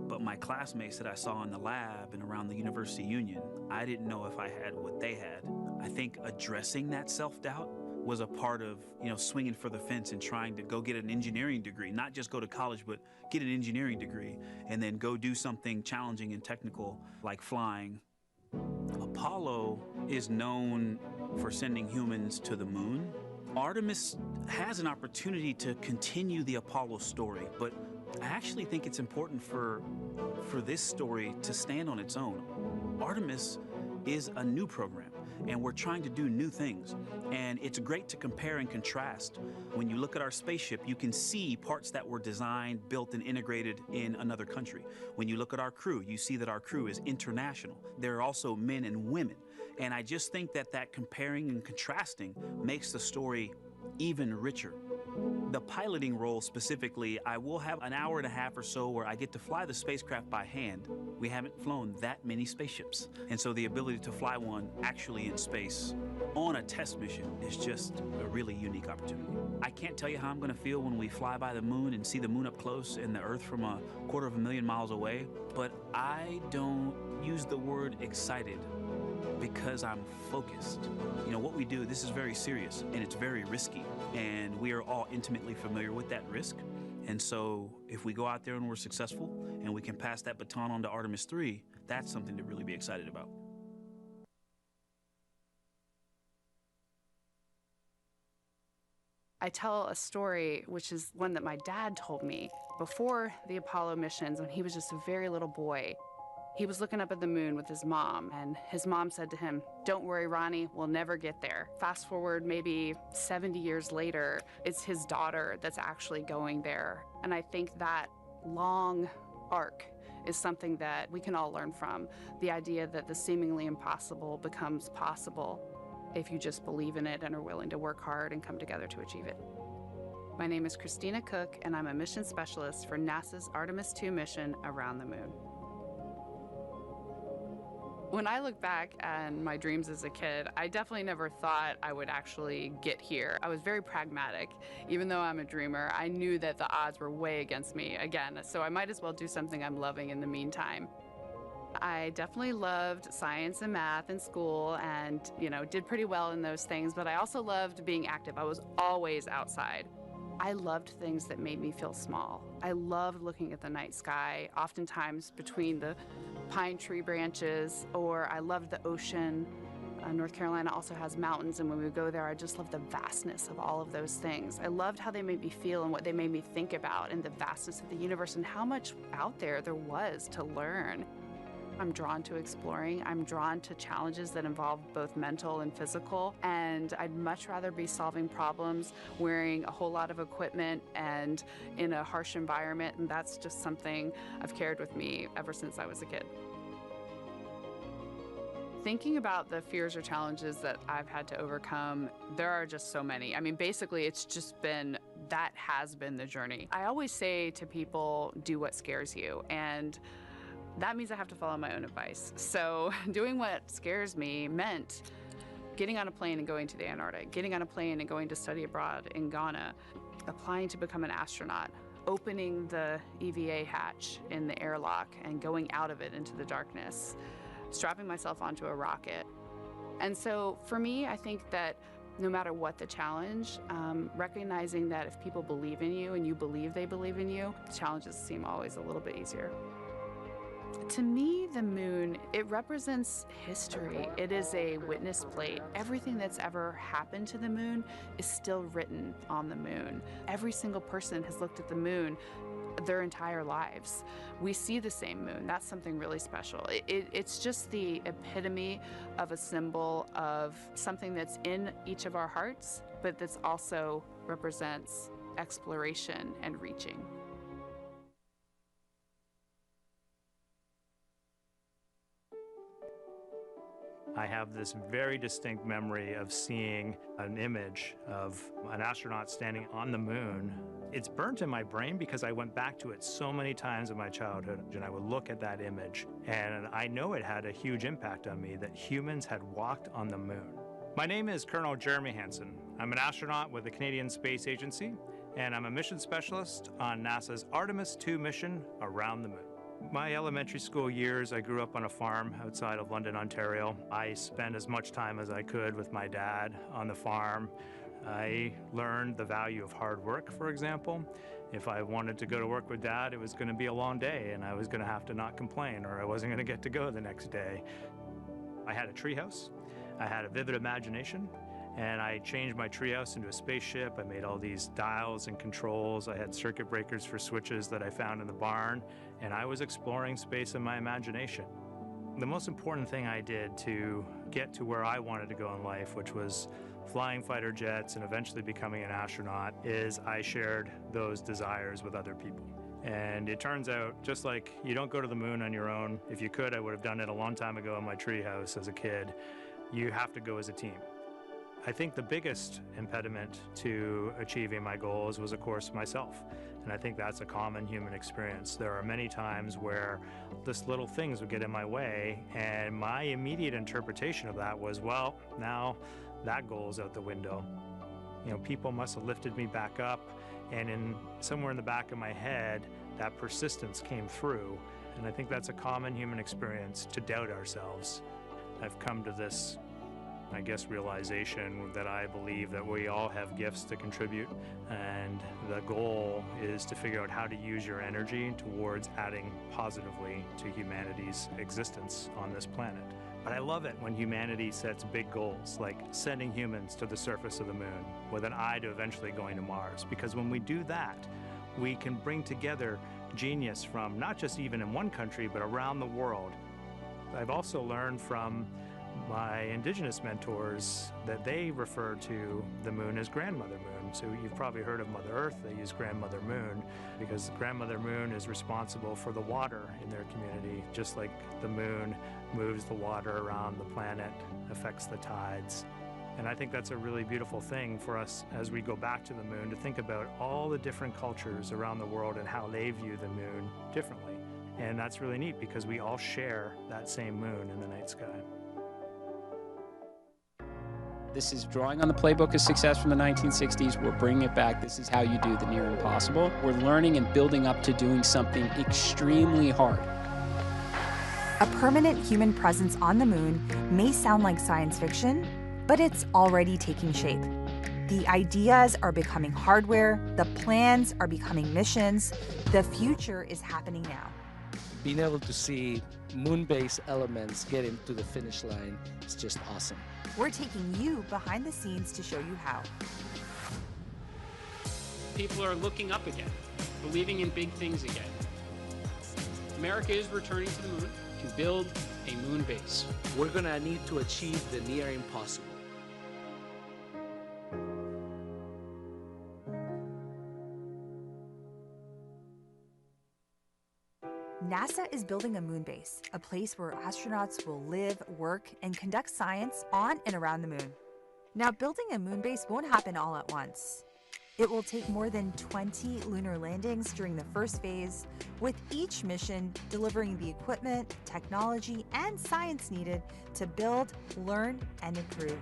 B: but my classmates that I saw in the lab and around the University Union, I didn't know if I had what they had. I think addressing that self-doubt was a part of, swinging for the fence and trying to go get an engineering degree, not just go to college, but get an engineering degree and then go do something challenging and technical like flying. Apollo is known for sending humans to the moon. Artemis has an opportunity to continue the Apollo story, but I actually think it's important for this story to stand on its own. Artemis is a new program. and we're trying to do new things. And it's great to compare and contrast. When you look at our spaceship, you can see parts that were designed, built, and integrated in another country. When you look at our crew, you see that our crew is international. There are also men and women. And I just think that that comparing and contrasting makes the story even richer. The piloting role specifically, I will have an hour and a half or so where I get to fly the spacecraft by hand. We haven't flown that many spaceships. And so the ability to fly one actually in space on a test mission is just a really unique opportunity. I can't tell you how I'm going to feel when we fly by the moon and see the moon up close and the Earth from 250,000 miles away, but I don't use the word excited because I'm focused. You know, what we do, this is very serious and it's very risky, and we are all intimately familiar with that risk. And so if we go out there and we're successful and we can pass that baton on to Artemis II, that's something to really be excited about.
D: I tell a story, which is one that my dad told me before the Apollo missions when he was just a very little boy. He was looking up at the moon with his mom, and his mom said to him, "Don't worry, Ronnie, we'll never get there." Fast forward maybe 70 years later, it's his daughter that's actually going there. And I think that long arc is something that we can all learn from. The idea that the seemingly impossible becomes possible if you just believe in it and are willing to work hard and come together to achieve it. My name is Christina Cook, and I'm a mission specialist for NASA's Artemis II mission around the moon. When I look back at my dreams as a kid, I definitely never thought I would actually get here. I was very pragmatic. Even though I'm a dreamer, I knew that the odds were way against me again, so I might as well do something I'm loving in the meantime. I definitely loved science and math in school and, did pretty well in those things, but I also loved being active. I was always outside. I loved things that made me feel small. I loved looking at the night sky, oftentimes between the pine tree branches, or I loved the ocean. North Carolina also has mountains, and when we go there, I just loved the vastness of all of those things. I loved how they made me feel and what they made me think about, and the vastness of the universe and how much out there was to learn. I'm drawn to exploring. I'm drawn to challenges that involve both mental and physical, and I'd much rather be solving problems wearing a whole lot of equipment and in a harsh environment, and that's just something I've carried with me ever since I was a kid. Thinking about the fears or challenges that I've had to overcome, there are just so many. I mean, basically, that has been the journey. I always say to people, do what scares you, and that means I have to follow my own advice. So doing what scares me meant getting on a plane and going to the Antarctic, getting on a plane and going to study abroad in Ghana, applying to become an astronaut, opening the EVA hatch in the airlock and going out of it into the darkness, strapping myself onto a rocket. And so for me, I think that no matter what the challenge, recognizing that if people believe in you and you believe they believe in you, the challenges seem always a little bit easier. To me, the moon, it represents history. It is a witness plate. Everything that's ever happened to the moon is still written on the moon. Every single person has looked at the moon their entire lives. We see the same moon. That's something really special. It's just the epitome of a symbol of something that's in each of our hearts, but that's also represents exploration and reaching.
M: I have this very distinct memory of seeing an image of an astronaut standing on the moon. It's burnt in my brain because I went back to it so many times in my childhood, and I would look at that image, and I know it had a huge impact on me that humans had walked on the moon. My name is Colonel Jeremy Hansen. I'm an astronaut with the Canadian Space Agency, and I'm a mission specialist on NASA's Artemis II mission around the moon. My elementary school years, I grew up on a farm outside of London, Ontario. I spent as much time as I could with my dad on the farm. I learned the value of hard work, for example. If I wanted to go to work with Dad, it was going to be a long day, and I was going to have to not complain, or I wasn't going to get to go the next day. I had a treehouse. I had a vivid imagination, and I changed my treehouse into a spaceship. I made all these dials and controls. I had circuit breakers for switches that I found in the barn, and I was exploring space in my imagination. The most important thing I did to get to where I wanted to go in life, which was flying fighter jets and eventually becoming an astronaut, is I shared those desires with other people. And it turns out, just like you don't go to the moon on your own, if you could, I would have done it a long time ago in my treehouse as a kid, you have to go as a team. I think the biggest impediment to achieving my goals was, of course, myself. And I think that's a common human experience. There are many times where just little things would get in my way, and my immediate interpretation of that was, well, now that goal's out the window. You know, people must have lifted me back up, and somewhere in the back of my head, that persistence came through. And I think that's a common human experience, to doubt ourselves. I've come to this, I guess, realization that I believe that we all have gifts to contribute, and the goal is to figure out how to use your energy towards adding positively to humanity's existence on this planet. But I love it when humanity sets big goals, like sending humans to the surface of the moon with an eye to eventually going to Mars, because when we do that, we can bring together genius from not just even in one country, but around the world. I've also learned from my indigenous mentors that they refer to the moon as Grandmother Moon. So you've probably heard of Mother Earth. They use Grandmother Moon because Grandmother Moon is responsible for the water in their community, just like the moon moves the water around the planet, affects the tides. And I think that's a really beautiful thing for us as we go back to the moon, to think about all the different cultures around the world and how they view the moon differently. And that's really neat because we all share that same moon in the night sky.
O: This is drawing on the playbook of success from the 1960s. We're bringing it back. This is how you do the near impossible. We're learning and building up to doing something extremely hard.
V: A permanent human presence on the moon may sound like science fiction, but it's already taking shape. The ideas are becoming hardware, the plans are becoming missions, the future is happening now.
W: Being able to see moon-based elements getting to the finish line is just awesome.
V: We're taking you behind the scenes to show you how.
U: People are looking up again, believing in big things again. America is returning to the moon to build a moon base.
W: We're gonna need to achieve the near impossible.
V: NASA is building a moon base, a place where astronauts will live, work, and conduct science on and around the moon. Now, building a moon base won't happen all at once. It will take more than 20 lunar landings during the first phase, with each mission delivering the equipment, technology, and science needed to build, learn, and improve.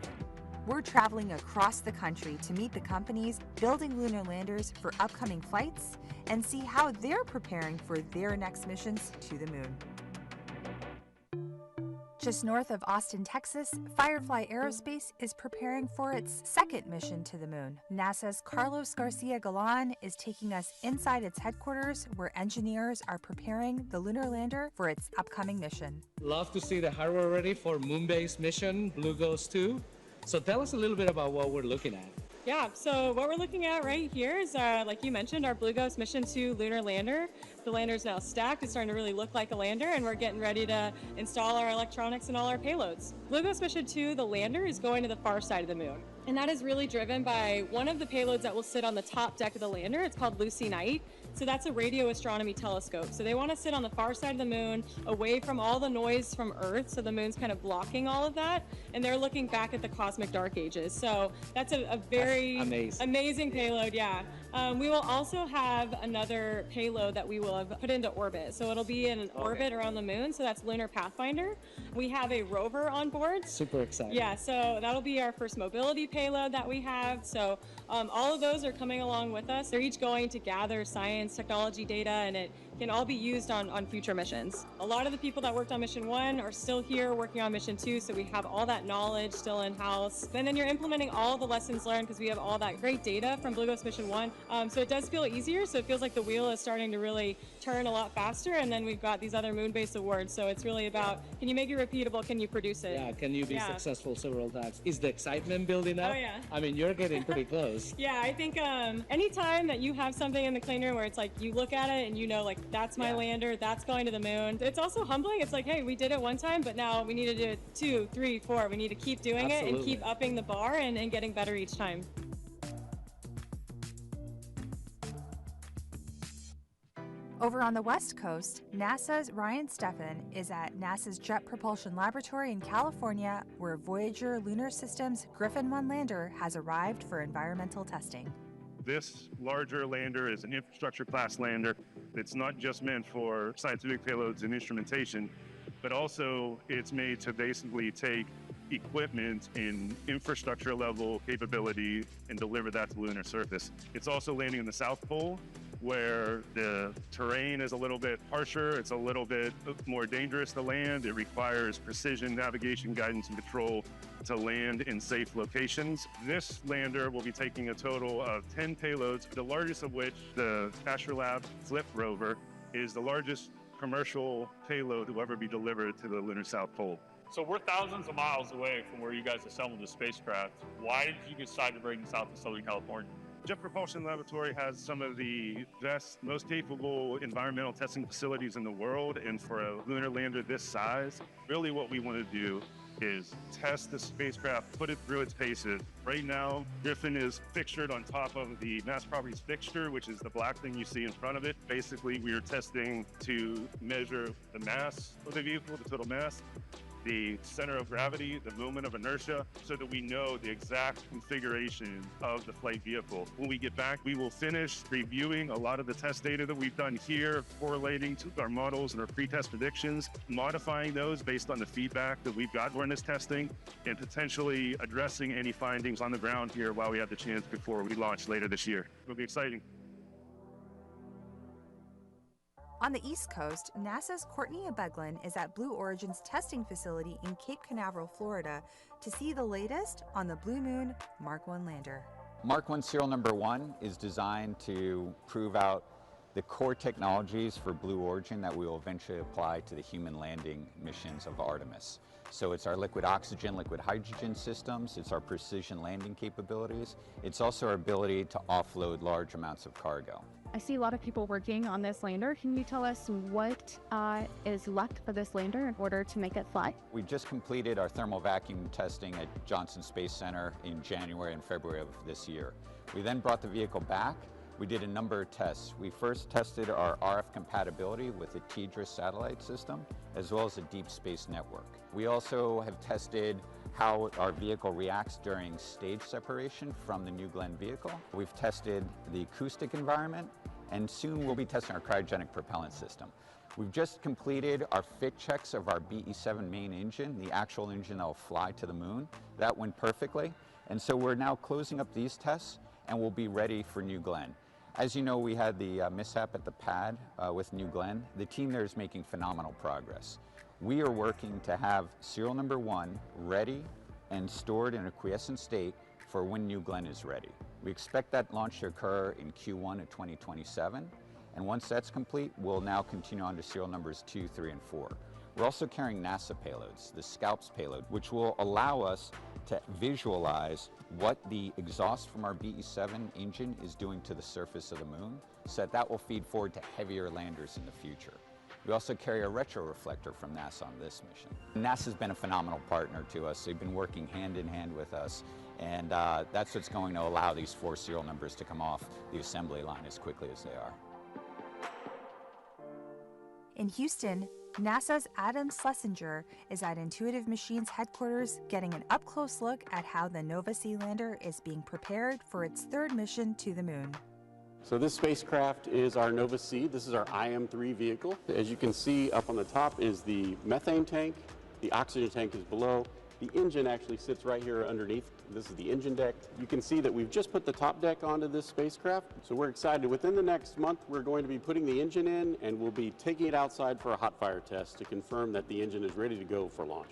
V: We're traveling across the country to meet the companies building lunar landers for upcoming flights and see how they're preparing for their next missions to the moon. Just north of Austin, Texas, Firefly Aerospace is preparing for its second mission to the moon. NASA's Carlos Garcia Galan is taking us inside its headquarters, where engineers are preparing the lunar lander for its upcoming mission.
W: Love to see the hardware ready for moon-based mission, Blue Ghost 2. So tell us a little bit about what we're looking at.
X: Yeah, so what we're looking at right here is, like you mentioned, our Blue Ghost Mission 2 lunar lander. The lander is now stacked. It's starting to really look like a lander, and we're getting ready to install our electronics and all our payloads. Blue Ghost Mission 2, the lander, is going to the far side of the moon. And that is really driven by one of the payloads that will sit on the top deck of the lander. It's called Lucy Knight. So that's a radio astronomy telescope. So they want to sit on the far side of the moon, away from all the noise from Earth. So the moon's kind of blocking all of that. And they're looking back at the cosmic dark ages. So that's a very amazing payload, yeah. We will also have another payload that we will have put into orbit. So it'll be in an orbit around the moon. So that's Lunar Pathfinder. We have a rover on board.
W: Super excited.
X: Yeah, so that'll be our first mobility payload that we have. So all of those are coming along with us. They're each going to gather science, technology data, and it can all be used on future missions. A lot of the people that worked on Mission 1 are still here working on Mission 2, so we have all that knowledge still in-house. And then you're implementing all the lessons learned because we have all that great data from Blue Ghost Mission 1. So it does feel easier, so it feels like the wheel is starting to really turn a lot faster, and then we've got these other moon-based awards, so it's really about, can you make it repeatable, can you produce it?
W: Yeah, can you be successful several times? Is the excitement building up?
X: Oh yeah.
W: I mean, you're getting pretty close.
X: Yeah, I think anytime that you have something in the clean room where it's like, you look at it and you know, like, that's my lander, that's going to the moon. It's also humbling. It's like, hey, we did it one time, but now we need to do it 2, 3, 4. We need to keep doing it and keep upping the bar and getting better each time.
V: Over on the West Coast, NASA's Ryan Steffen is at NASA's Jet Propulsion Laboratory in California, where Voyager Lunar Systems Griffin 1 lander has arrived for environmental testing.
N: This larger lander is an infrastructure class lander. It's not just meant for scientific payloads and instrumentation, but also it's made to basically take equipment in infrastructure level capability and deliver that to the lunar surface. It's also landing in the South Pole, where the terrain is a little bit harsher, it's a little bit more dangerous to land. It requires precision navigation, guidance, and control to land in safe locations. This lander will be taking a total of 10 payloads, the largest of which, the Astrolab Flip rover, is the largest commercial payload to ever be delivered to the lunar South Pole.
P: So we're thousands of miles away from where you guys assembled the spacecraft. Why did you decide to bring this out to Southern California?
N: Jet Propulsion Laboratory has some of the best, most capable environmental testing facilities in the world, and for a lunar lander this size, really what we want to do is test the spacecraft, put it through its paces. Right now, Griffin is fixtured on top of the mass properties fixture, which is the black thing you see in front of it. Basically, we are testing to measure the mass of the vehicle, the total mass, the center of gravity, the moment of inertia, so that we know the exact configuration of the flight vehicle. When we get back, we will finish reviewing a lot of the test data that we've done here, correlating to our models and our pre-test predictions, modifying those based on the feedback that we've got during this testing, and potentially addressing any findings on the ground here while we have the chance before we launch later this year. It'll be exciting.
V: On the East Coast, NASA's Courtney Beglin is at Blue Origin's testing facility in Cape Canaveral, Florida, to see the latest on the Blue Moon Mark 1 lander.
Q: Mark 1 serial number 1 is designed to prove out the core technologies for Blue Origin that we will eventually apply to the human landing missions of Artemis. So it's our liquid oxygen, liquid hydrogen systems, it's our precision landing capabilities, it's also our ability to offload large amounts of cargo.
R: I see a lot of people working on this lander. Can you tell us what is left for this lander in order to make it fly?
Q: We just completed our thermal vacuum testing at Johnson Space Center in January and February of this year. We then brought the vehicle back. We did a number of tests. We first tested our RF compatibility with the TDRS satellite system, as well as a deep space network. We also have tested how our vehicle reacts during stage separation from the New Glenn vehicle. We've tested the acoustic environment, and soon we'll be testing our cryogenic propellant system. We've just completed our fit checks of our BE-7 main engine, the actual engine that will fly to the moon. That went perfectly, and so we're now closing up these tests, and we'll be ready for New Glenn. As you know, we had the mishap at the pad with New Glenn. The team there is making phenomenal progress. We are working to have serial number 1 ready and stored in a quiescent state for when New Glenn is ready. We expect that launch to occur in Q1 of 2027, and once that's complete, we'll now continue on to serial numbers 2, 3, and 4. We're also carrying NASA payloads, the SCALPS payload, which will allow us to visualize what the exhaust from our BE-7 engine is doing to the surface of the moon, so that will feed forward to heavier landers in the future. We also carry a retroreflector from NASA on this mission. NASA's been a phenomenal partner to us. They've been working hand in hand with us, and that's what's going to allow these 4 serial numbers to come off the assembly line as quickly as they are.
V: In Houston, NASA's Adam Schlesinger is at Intuitive Machines headquarters getting an up-close look at how the Nova-C lander is being prepared for its 3rd mission to the moon.
Y: So this spacecraft is our Nova-C. This is our IM-3 vehicle. As you can see, up on the top is the methane tank. The oxygen tank is below. The engine actually sits right here underneath. This is the engine deck. You can see that we've just put the top deck onto this spacecraft. So we're excited. Within the next month, we're going to be putting the engine in, and we'll be taking it outside for a hot fire test to confirm that the engine is ready to go for launch.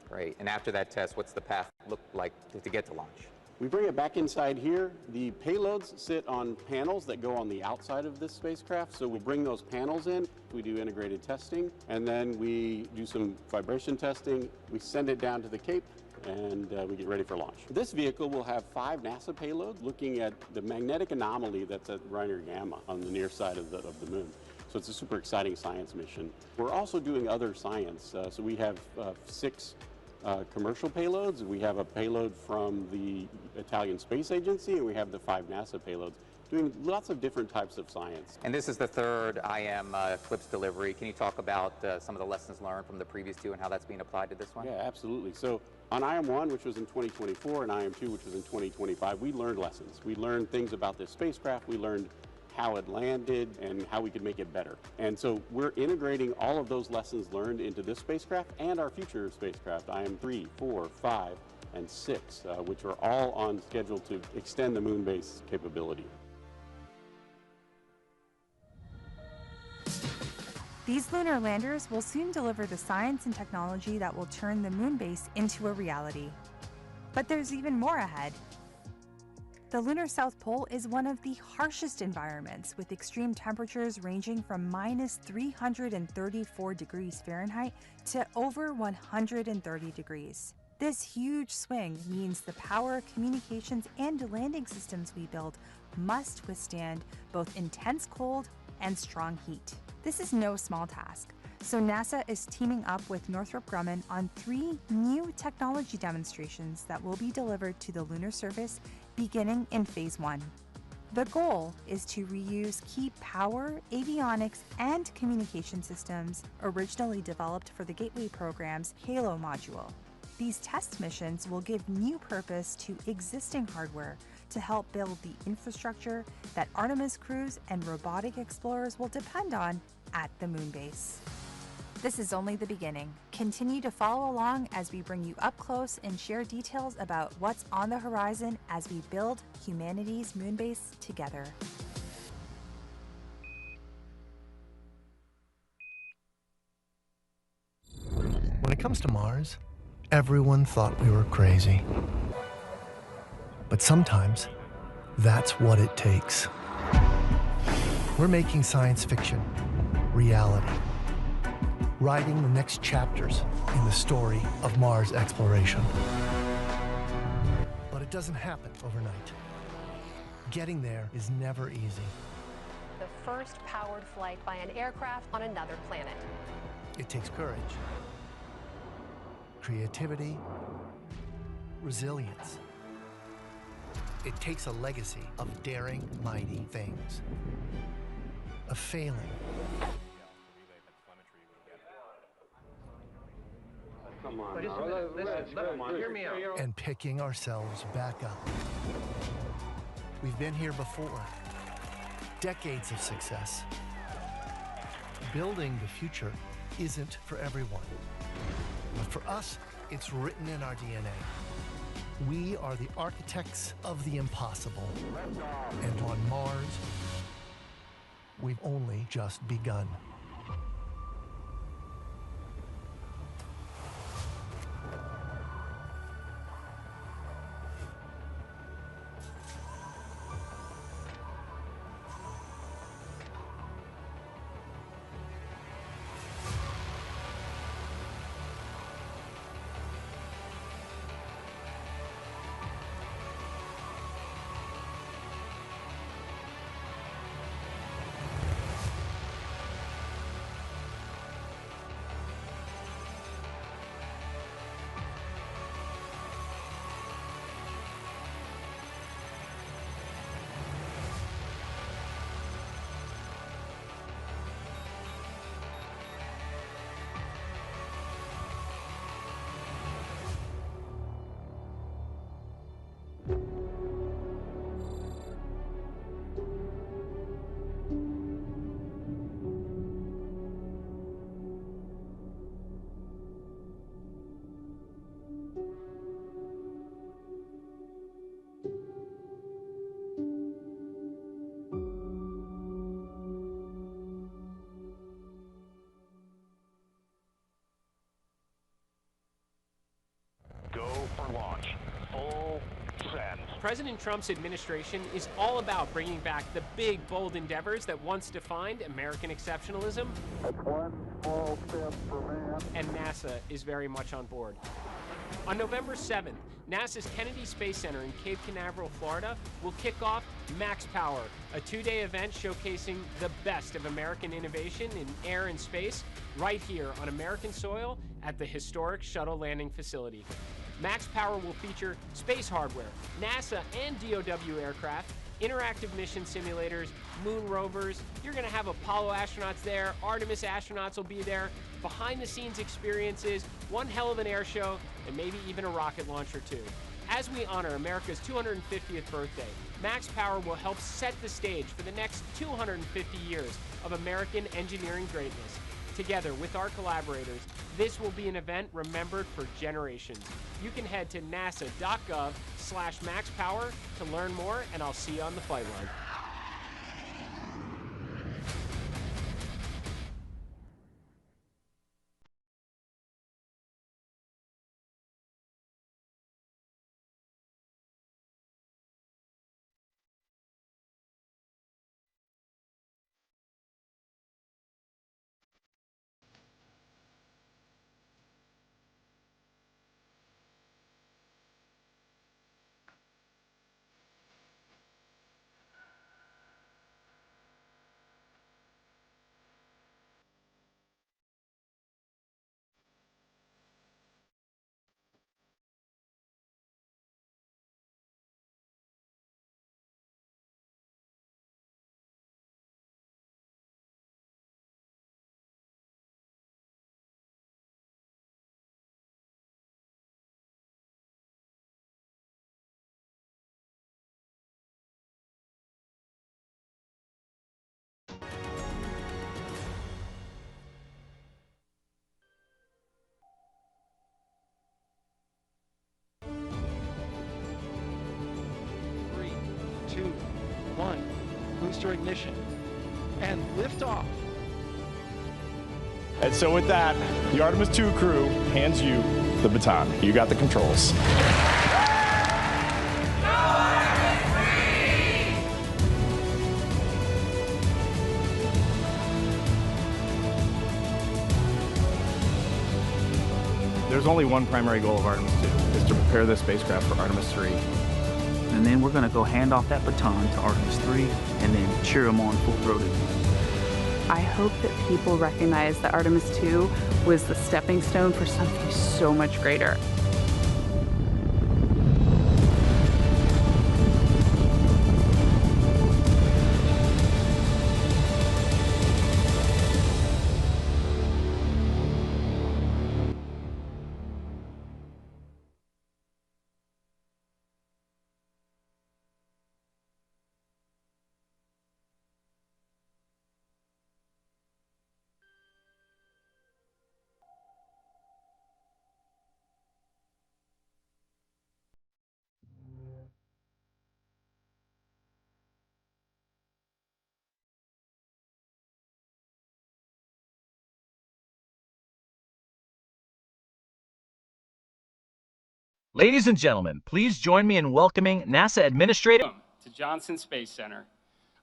Z: Great. And after that test, what's the path look like to get to launch?
Y: We bring it back inside here. The payloads sit on panels that go on the outside of this spacecraft. So we bring those panels in, we do integrated testing, and then we do some vibration testing. We send it down to the Cape, and we get ready for launch. This vehicle will have 5 NASA payloads looking at the magnetic anomaly that's at Reiner Gamma on the near side of the moon. So it's a super exciting science mission. We're also doing other science. So we have 6 commercial payloads. We have a payload from the Italian Space Agency, and we have the 5 NASA payloads, doing lots of different types of science.
Z: And this is the third IM Eclipse delivery. Can you talk about some of the lessons learned from the previous 2 and how that's being applied to this one?
Y: Yeah, absolutely. So on IM-1, which was in 2024, and IM-2, which was in 2025, we learned lessons. We learned things about this spacecraft. We learned how it landed and how we could make it better. And so we're integrating all of those lessons learned into this spacecraft and our future spacecraft, IM-3, 4, 5, and 6, which are all on schedule to extend the moon base capability.
V: These lunar landers will soon deliver the science and technology that will turn the moon base into a reality. But there's even more ahead. The lunar South Pole is one of the harshest environments, with extreme temperatures ranging from -334 degrees Fahrenheit to over 130 degrees. This huge swing means the power, communications, and landing systems we build must withstand both intense cold and strong heat. This is no small task, so NASA is teaming up with Northrop Grumman on 3 new technology demonstrations that will be delivered to the lunar surface beginning in Phase 1. The goal is to reuse key power, avionics, and communication systems originally developed for the Gateway program's HALO module. These test missions will give new purpose to existing hardware to help build the infrastructure that Artemis crews and robotic explorers will depend on at the moon base. This is only the beginning. Continue to follow along as we bring you up close and share details about what's on the horizon as we build humanity's moon base together.
E: When it comes to Mars, everyone thought we were crazy. But sometimes, that's what it takes. We're making science fiction reality, writing the next chapters in the story of Mars exploration. But it doesn't happen overnight. Getting there is never easy.
H: The first powered flight by an aircraft on another planet.
E: It takes courage, creativity, resilience. It takes a legacy of daring, mighty things, of failing,
I: come on, listen, hear me out.
E: And picking ourselves back up. We've been here before. Decades of success. Building the future isn't for everyone. But for us, it's written in our DNA. We are the architects of the impossible. And on Mars, we've only just begun.
J: President Trump's administration is all about bringing back the big, bold endeavors that once defined American exceptionalism.
I: That's one small step for man.
J: And NASA is very much on board. On November 7th, NASA's Kennedy Space Center in Cape Canaveral, Florida, will kick off Max Power, a two-day event showcasing the best of American innovation in air and space, right here on American soil at the historic shuttle landing facility. Max Power will feature space hardware, NASA and DOW aircraft, interactive mission simulators, moon rovers. You're going to have Apollo astronauts there, Artemis astronauts will be there, behind-the-scenes experiences, one hell of an air show, and maybe even a rocket launch or two. As we honor America's 250th birthday, Max Power will help set the stage for the next 250 years of American engineering greatness. Together with our collaborators, this will be an event remembered for generations. You can head to nasa.gov/maxpower to learn more, and I'll see you on the flight line.
F: Booster ignition and liftoff.
A: And so with that, the Artemis II crew hands you the baton. You got the controls. There's only one primary goal of Artemis II, is to prepare this spacecraft for Artemis III.
B: And then we're going to go hand off that baton to Artemis III and then cheer them on full-throated.
D: I hope that people recognize that Artemis II was the stepping stone for something so much greater.
G: Ladies and gentlemen, please join me in welcoming NASA Administrator
U: to Johnson Space Center.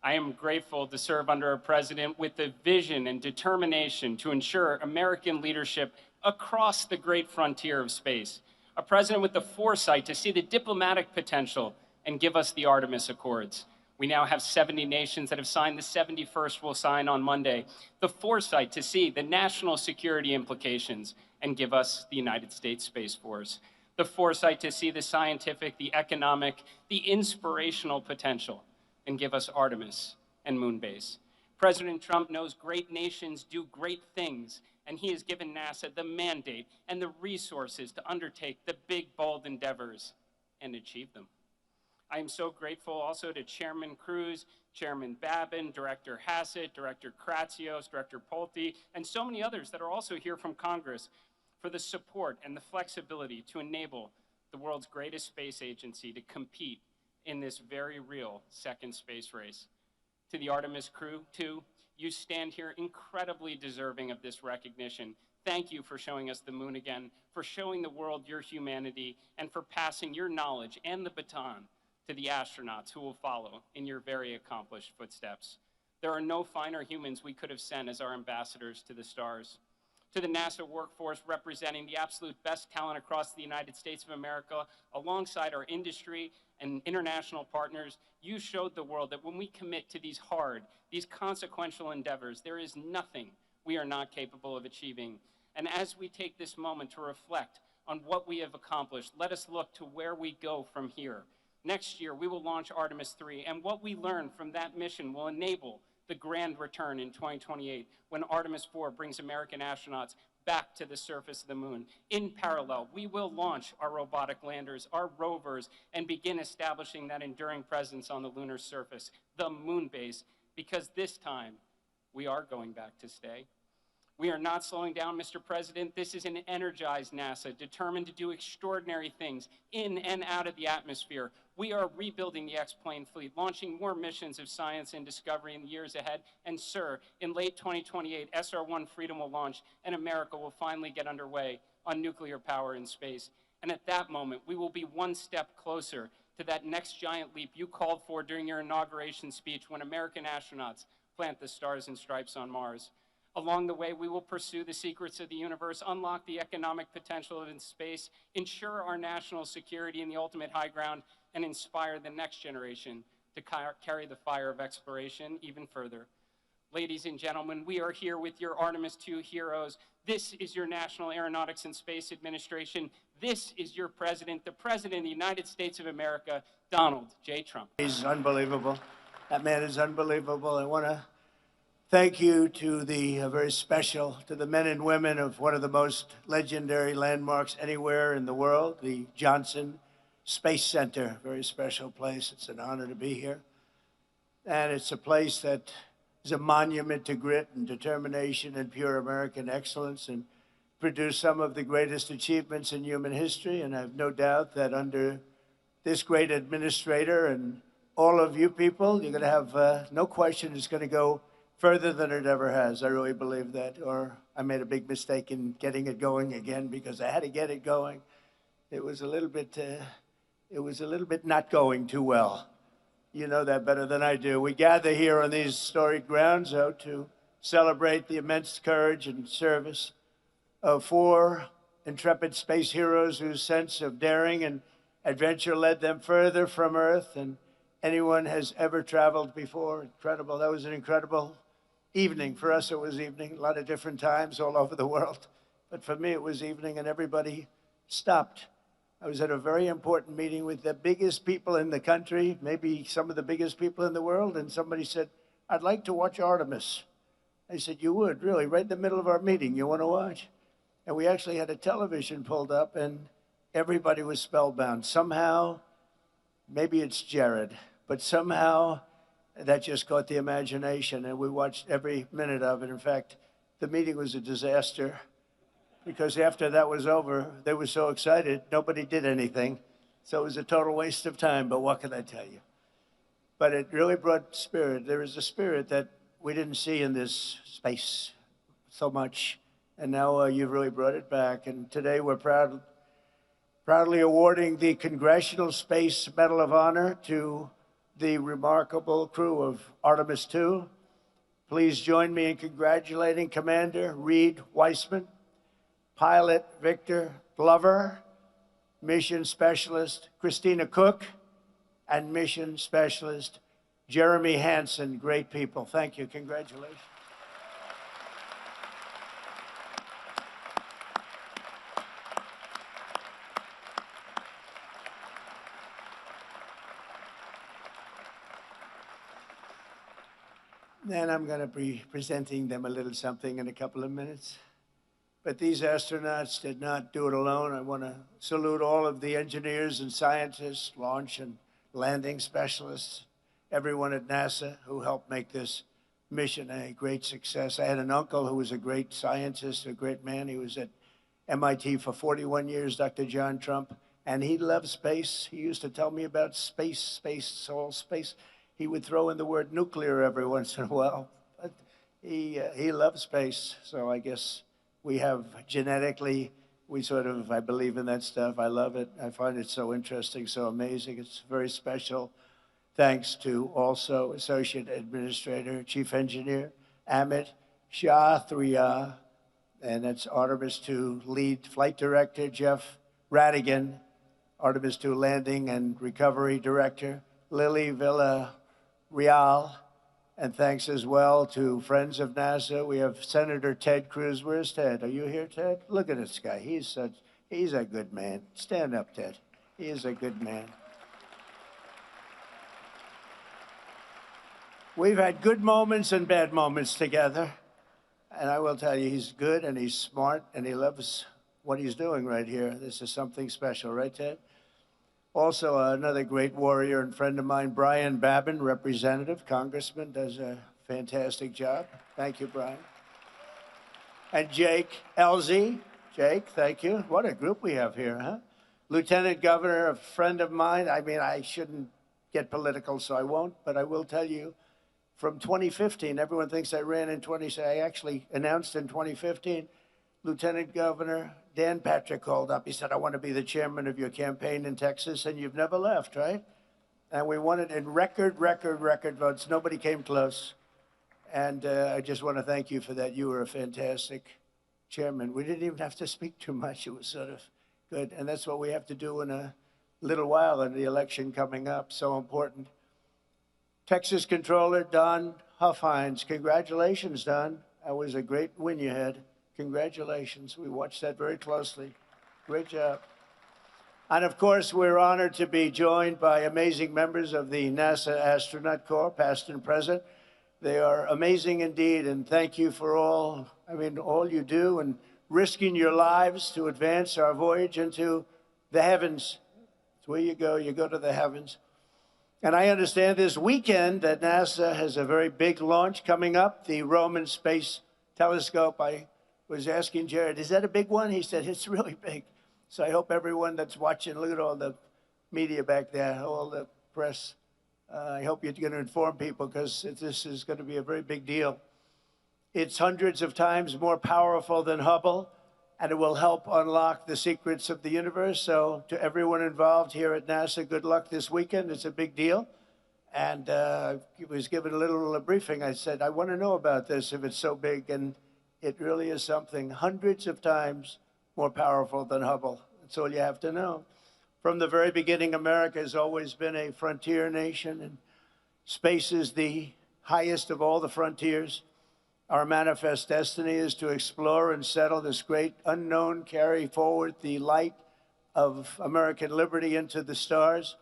U: I am grateful to serve under a president with the vision and determination to ensure American leadership across the great frontier of space. A president with the foresight to see the diplomatic potential and give us the Artemis Accords. We now have 70 nations that have signed. The 71st will sign on Monday. The foresight to see the national security implications and give us the United States Space Force. The foresight to see the scientific, the economic, the inspirational potential, and give us Artemis and Moonbase. President Trump knows great nations do great things, and he has given NASA the mandate and the resources to undertake the big, bold endeavors and achieve them. I am so grateful also to Chairman Cruz, Chairman Babin, Director Hassett, Director Kratsios, Director Pulte, and so many others that are also here from Congress for the support and the flexibility to enable the world's greatest space agency to compete in this very real second space race. To the Artemis crew, too, you stand here incredibly deserving of this recognition. Thank you for showing us the moon again, for showing the world your humanity, and for passing your knowledge and the baton to the astronauts who will follow in your very accomplished footsteps. There are no finer humans we could have sent as our ambassadors to the stars. to the NASA workforce representing the absolute best talent across the United States of America, alongside our industry and international partners, you showed the world that when we commit to these hard, these consequential endeavors, there is nothing we are not capable of achieving. And as we take this moment to reflect on what we have accomplished, let us look to where we go from here. Next year, we will launch Artemis III, and what we learn from that mission will enable the grand return in 2028, when Artemis IV brings American astronauts back to the surface of the moon. In parallel, we will launch our robotic landers, our rovers, and begin establishing that enduring presence on the lunar surface, the moon base, because this time, we are going back to stay. We are not slowing down, Mr. President. This is an energized NASA, determined to do extraordinary things in and out of the atmosphere. We are rebuilding the X-plane fleet, launching more missions of science and discovery in the years ahead. And sir, in late 2028, SR-1 Freedom will launch, and America will finally get underway on nuclear power in space. And at that moment, we will be one step closer to that next giant leap you called for during your inauguration speech, when American astronauts plant the stars and stripes on Mars. Along the way, we will pursue the secrets of the universe, unlock the economic potential of space, ensure our national security in the ultimate high ground, and inspire the next generation to carry the fire of exploration even further. Ladies and gentlemen, we are here with your Artemis II heroes. This is your National Aeronautics and Space Administration. This is your president, the President of the United States of America, Donald J. Trump.
C: He's unbelievable. That man is unbelievable. I want to thank you to the to the men and women of one of the most legendary landmarks anywhere in the world, the Johnson Space Center. Very special place. It's an honor to be here. And it's a place that is a monument to grit and determination and pure American excellence, and produced some of the greatest achievements in human history. And I have no doubt that under this great administrator and all of you people, you're going to have no question it's going to go further than it ever has. I really believe that. Or I made a big mistake in getting it going again, because I had to get it going. It was a little bit not going too well. You know that better than I do. We gather here on these storied grounds to celebrate the immense courage and service of 4 intrepid space heroes whose sense of daring and adventure led them further from Earth than anyone has ever traveled before. Incredible. That was an incredible evening. For us, it was evening, a lot of different times all over the world. But for me, it was evening, and everybody stopped. I was at a very important meeting with the biggest people in the country, maybe some of the biggest people in the world, and somebody said, "I'd like to watch Artemis." I said, "You would, really? Right in the middle of our meeting, you want to watch?" And we actually had a television pulled up, and everybody was spellbound. Somehow, maybe it's Jared, but somehow that just caught the imagination, and we watched every minute of it. In fact, the meeting was a disaster, because after that was over, they were so excited, nobody did anything. So it was a total waste of time, but what can I tell you? But it really brought spirit. There is a spirit that we didn't see in this space so much, and now you've really brought it back. And today we're proudly awarding the Congressional Space Medal of Honor to the remarkable crew of Artemis II. Please join me in congratulating Commander Reed Weissman, Pilot Victor Glover, Mission Specialist Christina Cook, and Mission Specialist Jeremy Hansen. Great people. Thank you. Congratulations. Then I'm going to be presenting them a little something in a couple of minutes. But these astronauts did not do it alone. I want to salute all of the engineers and scientists, launch and landing specialists, everyone at NASA who helped make this mission a great success. I had an uncle who was a great scientist, a great man. He was at MIT for 41 years, Dr. John Trump, and he loved space. He used to tell me about space, all space. He would throw in the word nuclear every once in a while, but he loved space. So I guess we have genetically, I believe in that stuff. I love it. I find it so interesting, so amazing. It's very special. Thanks to also Associate Administrator, Chief Engineer Amit Shathriya, and that's Artemis II lead flight director, Jeff Radigan, Artemis II landing and recovery director, Lily Villarreal, and thanks as well to friends of NASA. We have Senator Ted Cruz. Where's Ted? Are you here, Ted? Look at this guy. He's a good man. Stand up, Ted. He is a good man. We've had good moments and bad moments together. And I will tell you, he's good and he's smart and he loves what he's doing right here. This is something special, right, Ted? Also, another great warrior and friend of mine, Brian Babin, representative, congressman, does a fantastic job. Thank you, Brian. And Jake Elzy. Jake, thank you. What a group we have here, huh? Lieutenant Governor, a friend of mine. I mean, I shouldn't get political, so I won't, but I will tell you, from 2015, everyone thinks I ran in 20, I actually announced in 2015, Lieutenant Governor Dan Patrick called up. He said, I want to be the chairman of your campaign in Texas, and you've never left, right? And we won it in record votes. Nobody came close. And I just want to thank you for that. You were a fantastic chairman. We didn't even have to speak too much. It was sort of good. And that's what we have to do in a little while in the election coming up. So important. Texas Controller Don Huffines. Congratulations, Don. That was a great win you had. Congratulations. We watched that very closely. Great job. And of course, we're honored to be joined by amazing members of the NASA Astronaut Corps, past and present. They are amazing indeed, and thank you for all you do and risking your lives to advance our voyage into the heavens. It's where you go to the heavens. And I understand this weekend that NASA has a very big launch coming up, the Roman Space Telescope. I was asking Jared, is that a big one? He said, it's really big. So I hope everyone that's watching, look at all the media back there, all the press. I hope you're going to inform people because this is going to be a very big deal. It's hundreds of times more powerful than Hubble, and it will help unlock the secrets of the universe. So to everyone involved here at NASA, good luck this weekend. It's a big deal. And I was given a little briefing. I said, I want to know about this if it's so big. And it really is something hundreds of times more powerful than Hubble. That's all you have to know. From the very beginning, America has always been a frontier nation, and space is the highest of all the frontiers. Our manifest destiny is to explore and settle this great unknown, carry forward the light of American liberty into the stars.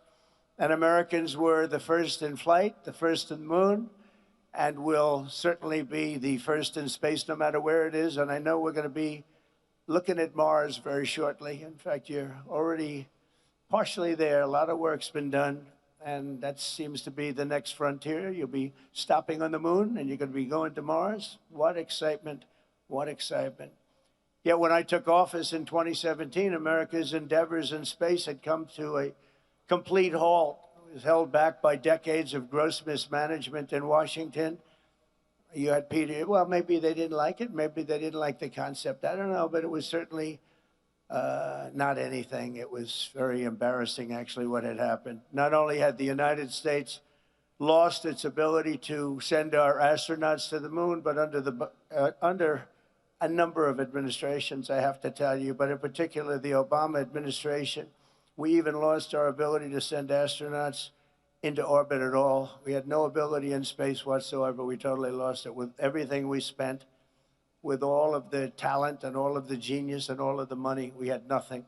C: And Americans were the first in flight, the first in the moon, and will certainly be the first in space no matter where it is. And I know we're going to be looking at Mars very shortly. In fact, you're already partially there. A lot of work's been done, and that seems to be the next frontier. You'll be stopping on the moon, and you're going to be going to Mars. What excitement, what excitement. Yet when I took office in 2017, America's endeavors in space had come to a complete halt. It was held back by decades of gross mismanagement in Washington. You had Peter, well, maybe they didn't like it. Maybe they didn't like the concept. I don't know, but it was certainly not anything. It was very embarrassing, actually, what had happened. Not only had the United States lost its ability to send our astronauts to the moon, but under a number of administrations, I have to tell you, but in particular the Obama administration, we even lost our ability to send astronauts into orbit at all. We had no ability in space whatsoever. We totally lost it with everything we spent, with all of the talent and all of the genius and all of the money. We had nothing.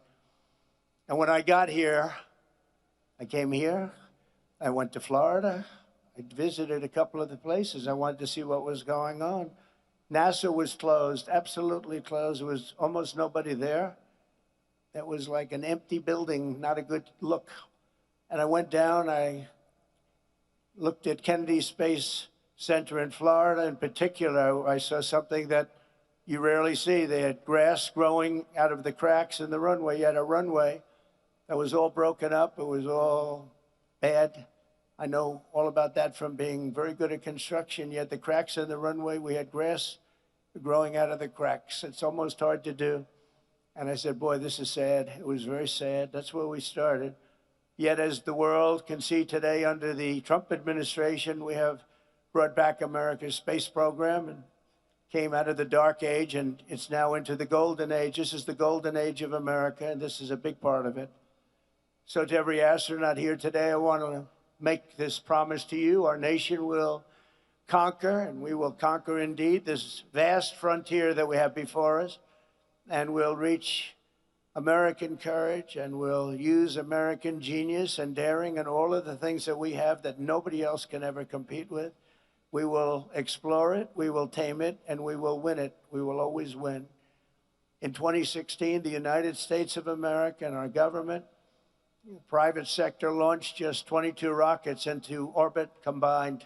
C: And when I got here, I came here, I went to Florida, I visited a couple of the places. I wanted to see what was going on. NASA was closed, absolutely closed. There was almost nobody there. It was like an empty building, not a good look. And I went down, I looked at Kennedy Space Center in Florida. In particular, I saw something that you rarely see. They had grass growing out of the cracks in the runway. You had a runway that was all broken up. It was all bad. I know all about that from being very good at construction. You had the cracks in the runway. We had grass growing out of the cracks. It's almost hard to do. And I said, boy, this is sad. It was very sad. That's where we started. Yet, as the world can see today under the Trump administration, we have brought back America's space program. And came out of the dark age, and it's now into the golden age. This is the golden age of America, and this is a big part of it. So to every astronaut here today, I want to make this promise to you. Our nation will conquer, and we will conquer indeed, this vast frontier that we have before us, and we'll reach American courage, and we'll use American genius and daring and all of the things that we have that nobody else can ever compete with. We will explore it, we will tame it, and we will win it. We will always win. In 2016, the United States of America and our government, the private sector, launched just 22 rockets into orbit combined.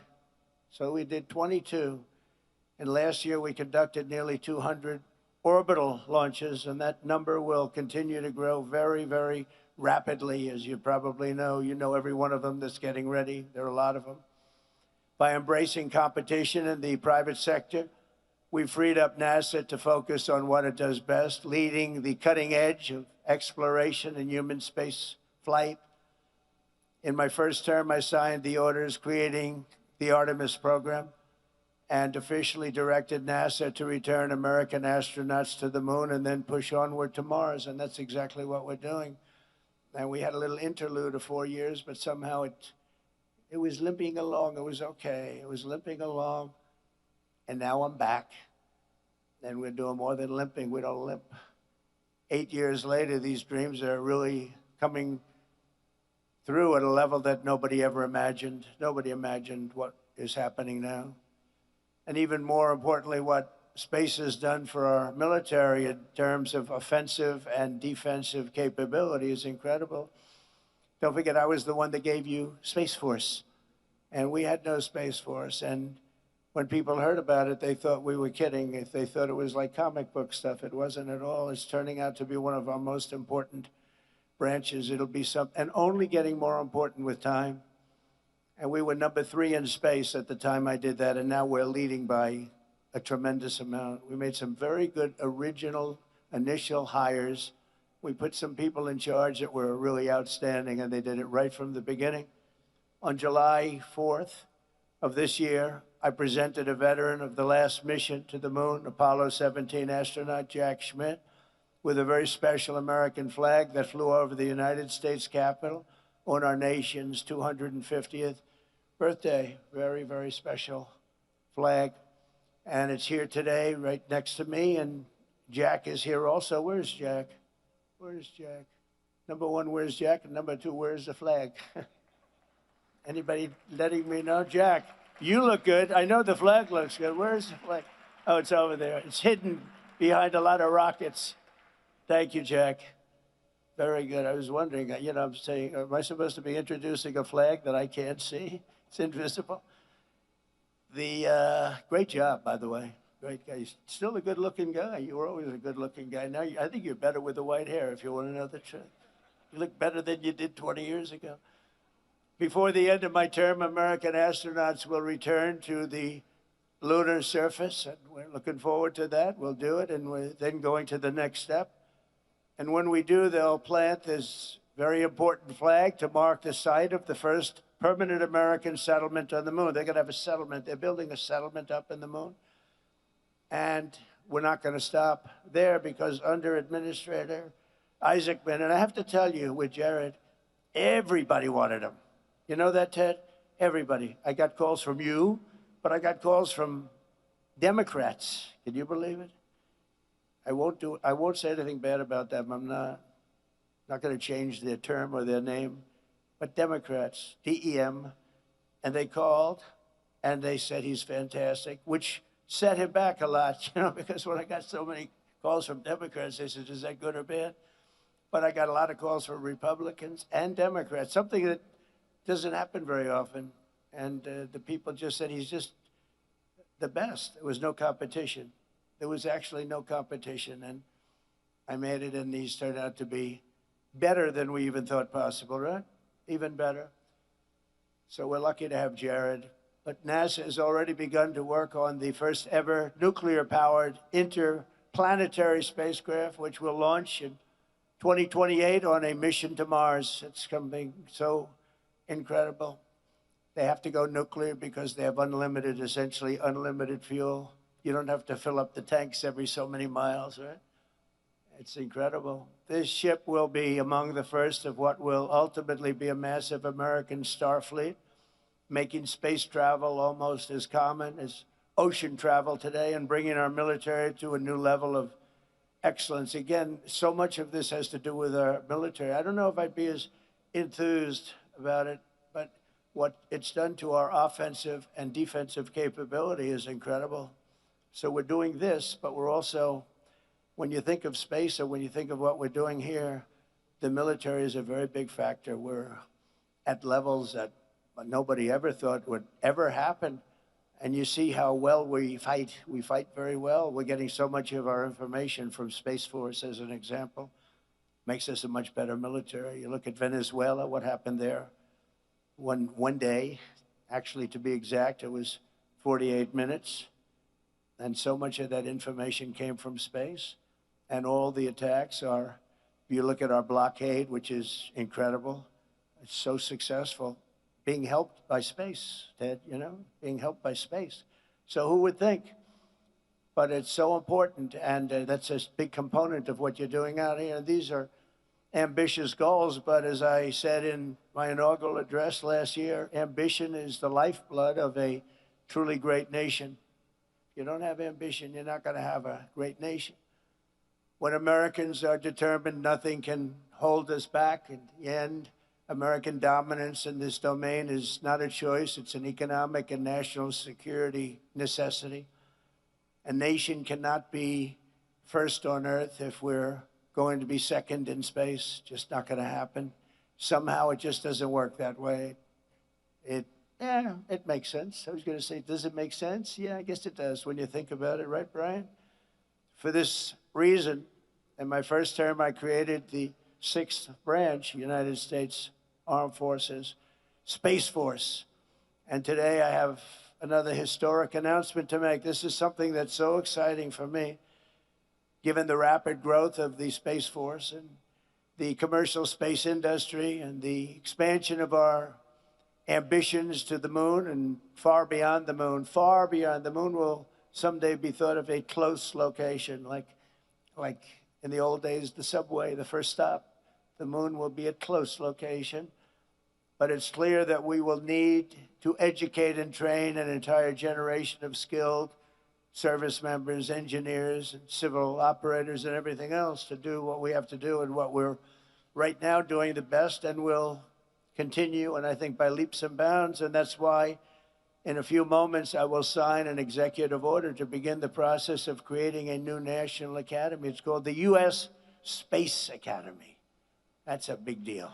C: So we did 22. And last year we conducted nearly 200 orbital launches, and that number will continue to grow very, very rapidly. As you probably know, you know every one of them that's getting ready. There are a lot of them. By embracing competition in the private sector, we freed up NASA to focus on what it does best, leading the cutting edge of exploration and human space flight. In my first term, I signed the orders creating the Artemis program and officially directed NASA to return American astronauts to the moon and then push onward to Mars, and that's exactly what we're doing. And we had a little interlude of 4 years, but somehow it was limping along. It was okay. It was limping along. And now I'm back. And we're doing more than limping. We don't limp. 8 years later, these dreams are really coming through at a level that nobody ever imagined. Nobody imagined what is happening now. And even more importantly, what space has done for our military in terms of offensive and defensive capability is incredible. Don't forget, I was the one that gave you Space Force, and we had no Space Force. And when people heard about it, they thought we were kidding. If they thought it was like comic book stuff, it wasn't at all. It's turning out to be one of our most important branches. It'll be and only getting more important with time. And we were number 3 in space at the time I did that, and now we're leading by a tremendous amount. We made some very good original initial hires. We put some people in charge that were really outstanding, and they did it right from the beginning. On July 4th of this year, I presented a veteran of the last mission to the moon, Apollo 17 astronaut Jack Schmitt, with a very special American flag that flew over the United States Capitol on our nation's 250th birthday. Very, very special flag. And it's here today, right next to me, and Jack is here also. Where's Jack? Where's Jack? Number 1, where's Jack? And number 2, where's the flag? Anybody letting me know? Jack, you look good. I know the flag looks good. Where's the flag? Oh, it's over there. It's hidden behind a lot of rockets. Thank you, Jack. Very good. I was wondering, I'm saying, am I supposed to be introducing a flag that I can't see? It's invisible. Great job, by the way. Great guy. He's still a good-looking guy. You were always a good-looking guy. Now, I think you're better with the white hair, if you want to know the truth. You look better than you did 20 years ago. Before the end of my term, American astronauts will return to the lunar surface, and we're looking forward to that. We'll do it, and we're then going to the next step. And when we do, they'll plant this very important flag to mark the site of the first permanent American settlement on the moon. They're going to have a settlement. They're building a settlement up in the moon. And we're not going to stop there, because under Administrator Isaacman, and I have to tell you, with Jared, everybody wanted him. You know that, Ted? Everybody. I got calls from you, but I got calls from Democrats. Can you believe it? I won't say anything bad about them. I'm not going to change their term or their name. But Democrats, DEM, and they called and they said he's fantastic, which set him back a lot, because when I got so many calls from Democrats, they said, is that good or bad? But I got a lot of calls from Republicans and Democrats, something that doesn't happen very often. And the people just said he's just the best. There was no competition. There was actually no competition. And I made it, and these turned out to be better than we even thought possible, right? Even better. So we're lucky to have Jared. But NASA has already begun to work on the first ever nuclear-powered interplanetary spacecraft, which will launch in 2028 on a mission to Mars. It's something so incredible. They have to go nuclear because they have essentially unlimited fuel You don't have to fill up the tanks every so many miles, right? It's incredible. This ship will be among the first of what will ultimately be a massive American star fleet, making space travel almost as common as ocean travel today and bringing our military to a new level of excellence. Again, so much of this has to do with our military. I don't know if I'd be as enthused about it, but what it's done to our offensive and defensive capability is incredible. So we're doing this, but we're also, when you think of space or when you think of what we're doing here, the military is a very big factor. We're at levels that nobody ever thought would ever happen. And you see how well we fight. We fight very well. We're getting so much of our information from Space Force, as an example. Makes us a much better military. You look at Venezuela, what happened there. One day, actually to be exact, it was 48 minutes. And so much of that information came from space. And all the attacks are, if you look at our blockade, which is incredible, it's so successful, being helped by space, Ted, you know, being helped by space. So who would think? But it's so important, and that's a big component of what you're doing out here. These are ambitious goals, but as I said in my inaugural address last year, ambition is the lifeblood of a truly great nation. If you don't have ambition, you're not going to have a great nation. When Americans are determined, nothing can hold us back. In the end, American dominance in this domain is not a choice. It's an economic and national security necessity. A nation cannot be first on Earth if we're going to be second in space. Just not going to happen. Somehow it just doesn't work that way. It makes sense. I was going to say, does it make sense? Yeah, I guess it does when you think about it, right, Brian? For this reason, in my first term, I created the 6th branch, United States Armed Forces, Space Force. And today I have another historic announcement to make. This is something that's so exciting for me, given the rapid growth of the Space Force and the commercial space industry and the expansion of our ambitions to the moon and far beyond the moon. Far beyond the moon will someday be thought of a close location, like in the old days, the subway, the first stop. The moon will be a close location, but it's clear that we will need to educate and train an entire generation of skilled service members, engineers, and civil operators, and everything else to do what we have to do and what we're right now doing the best and will continue, and I think by leaps and bounds. And that's why in a few moments I will sign an executive order to begin the process of creating a new national academy. It's called the U.S. Space Academy. That's a big deal.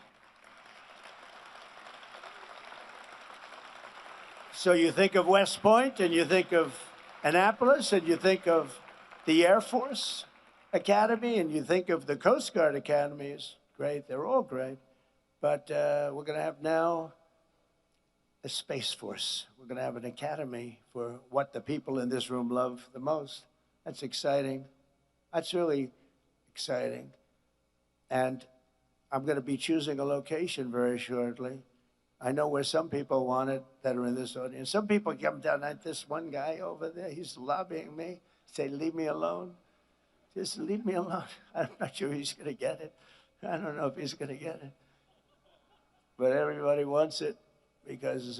C: So you think of West Point, and you think of Annapolis, and you think of the Air Force Academy, and you think of the Coast Guard Academies. Great, they're all great. But we're going to have now a Space Force. We're going to have an academy for what the people in this room love the most. That's exciting. That's really exciting. And I'm going to be choosing a location very shortly. I know where some people want it that are in this audience. Some people come down like this one guy over there. He's lobbying me, say, leave me alone. Just leave me alone. I'm not sure he's going to get it. I don't know if he's going to get it. But everybody wants it because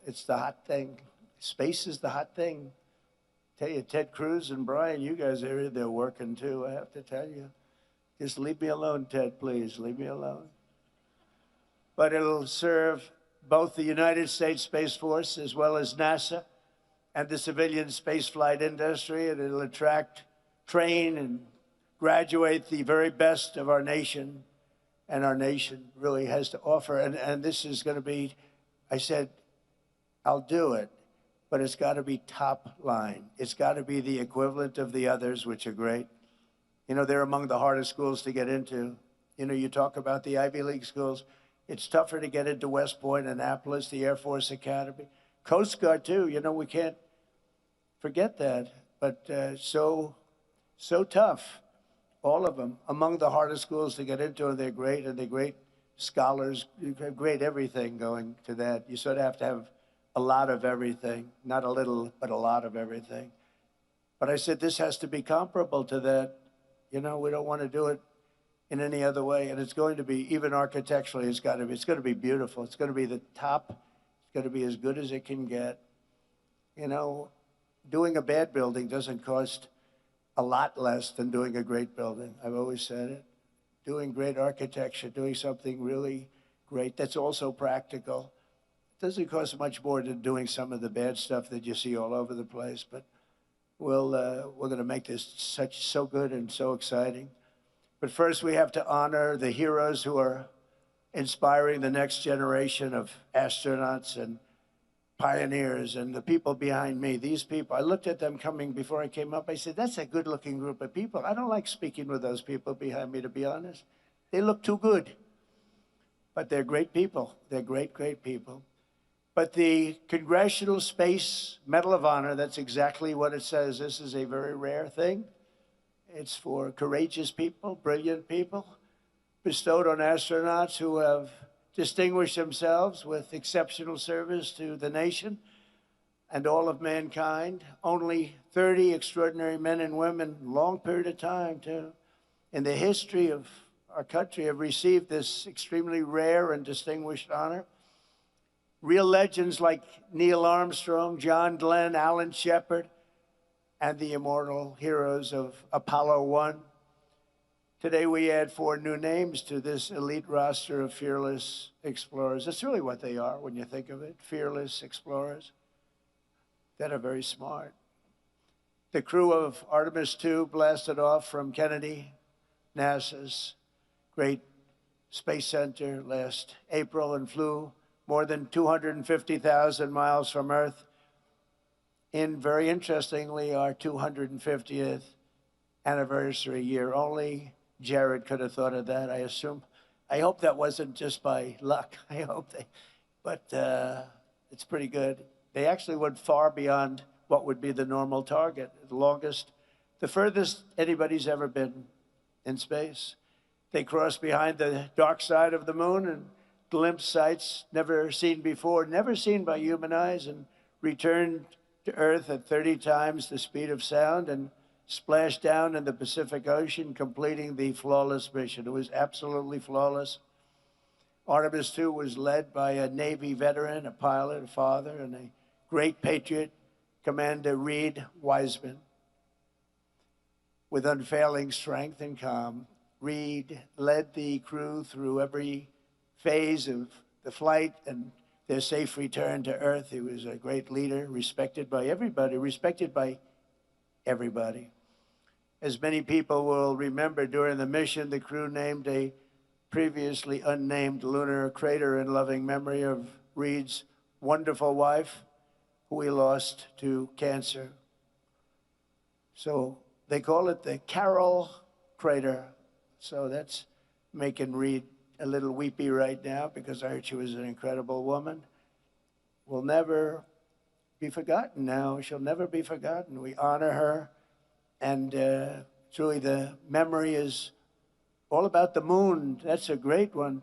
C: it's the hot thing. Space is the hot thing. Tell you, Ted Cruz and Brian, you guys are here, they're working too, I have to tell you. Just leave me alone, Ted, please. Leave me alone. But it'll serve both the United States Space Force as well as NASA and the civilian spaceflight industry, and it'll attract, train, and graduate the very best of our nation, and our nation really has to offer. And this is going to be, I said, I'll do it, but it's got to be top line. It's got to be the equivalent of the others, which are great. You know, they're among the hardest schools to get into. You know, you talk about the Ivy League schools. It's tougher to get into West Point, Annapolis, the Air Force Academy. Coast Guard, too. You know, we can't forget that. But so tough, all of them, among the hardest schools to get into, and they're great, and they're great scholars, great everything going to that. You sort of have to have a lot of everything, not a little, but a lot of everything. But I said, this has to be comparable to that. You know, we don't want to do it in any other way. And it's going to be, even architecturally, it's going to be beautiful. It's going to be the top. It's going to be as good as it can get. You know, doing a bad building doesn't cost a lot less than doing a great building. I've always said it. Doing great architecture, doing something really great that's also practical. It doesn't cost much more than doing some of the bad stuff that you see all over the place. But we're going to make this so good and so exciting. But first, we have to honor the heroes who are inspiring the next generation of astronauts and pioneers and the people behind me. These people, I looked at them coming before I came up. I said, that's a good-looking group of people. I don't like speaking with those people behind me, to be honest. They look too good. But they're great people. They're great, great people. But the Congressional Space Medal of Honor, that's exactly what it says. This is a very rare thing. It's for courageous people, brilliant people, bestowed on astronauts who have distinguished themselves with exceptional service to the nation and all of mankind. Only 30 extraordinary men and women, long period of time, too, in the history of our country have received this extremely rare and distinguished honor. Real legends like Neil Armstrong, John Glenn, Alan Shepard, and the immortal heroes of Apollo 1. Today we add 4 new names to this elite roster of fearless explorers. That's really what they are when you think of it, fearless explorers that are very smart. The crew of Artemis II blasted off from Kennedy, NASA's great space center last April and flew more than 250,000 miles from Earth in, very interestingly, our 250th anniversary year. Only Jared could have thought of that, I assume. I hope that wasn't just by luck. I hope but it's pretty good. They actually went far beyond what would be the normal target, the furthest anybody's ever been in space. They crossed behind the dark side of the moon and glimpsed sights never seen before, never seen by human eyes, and returned to Earth at 30 times the speed of sound and splashed down in the Pacific Ocean, completing the flawless mission. It was absolutely flawless. Artemis II was led by a Navy veteran, a pilot, a father, and a great patriot, Commander Reed Wiseman. With unfailing strength and calm, Reed led the crew through every phase of the flight and their safe return to Earth. He was a great leader, respected by everybody. As many people will remember, during the mission, the crew named a previously unnamed lunar crater in loving memory of Reed's wonderful wife, who he lost to cancer. So they call it the Carroll Crater. So that's making Reed a little weepy right now, because I heard she was an incredible woman. Will never be forgotten now. She'll never be forgotten. We honor her. And truly, the memory is all about the moon. That's a great one.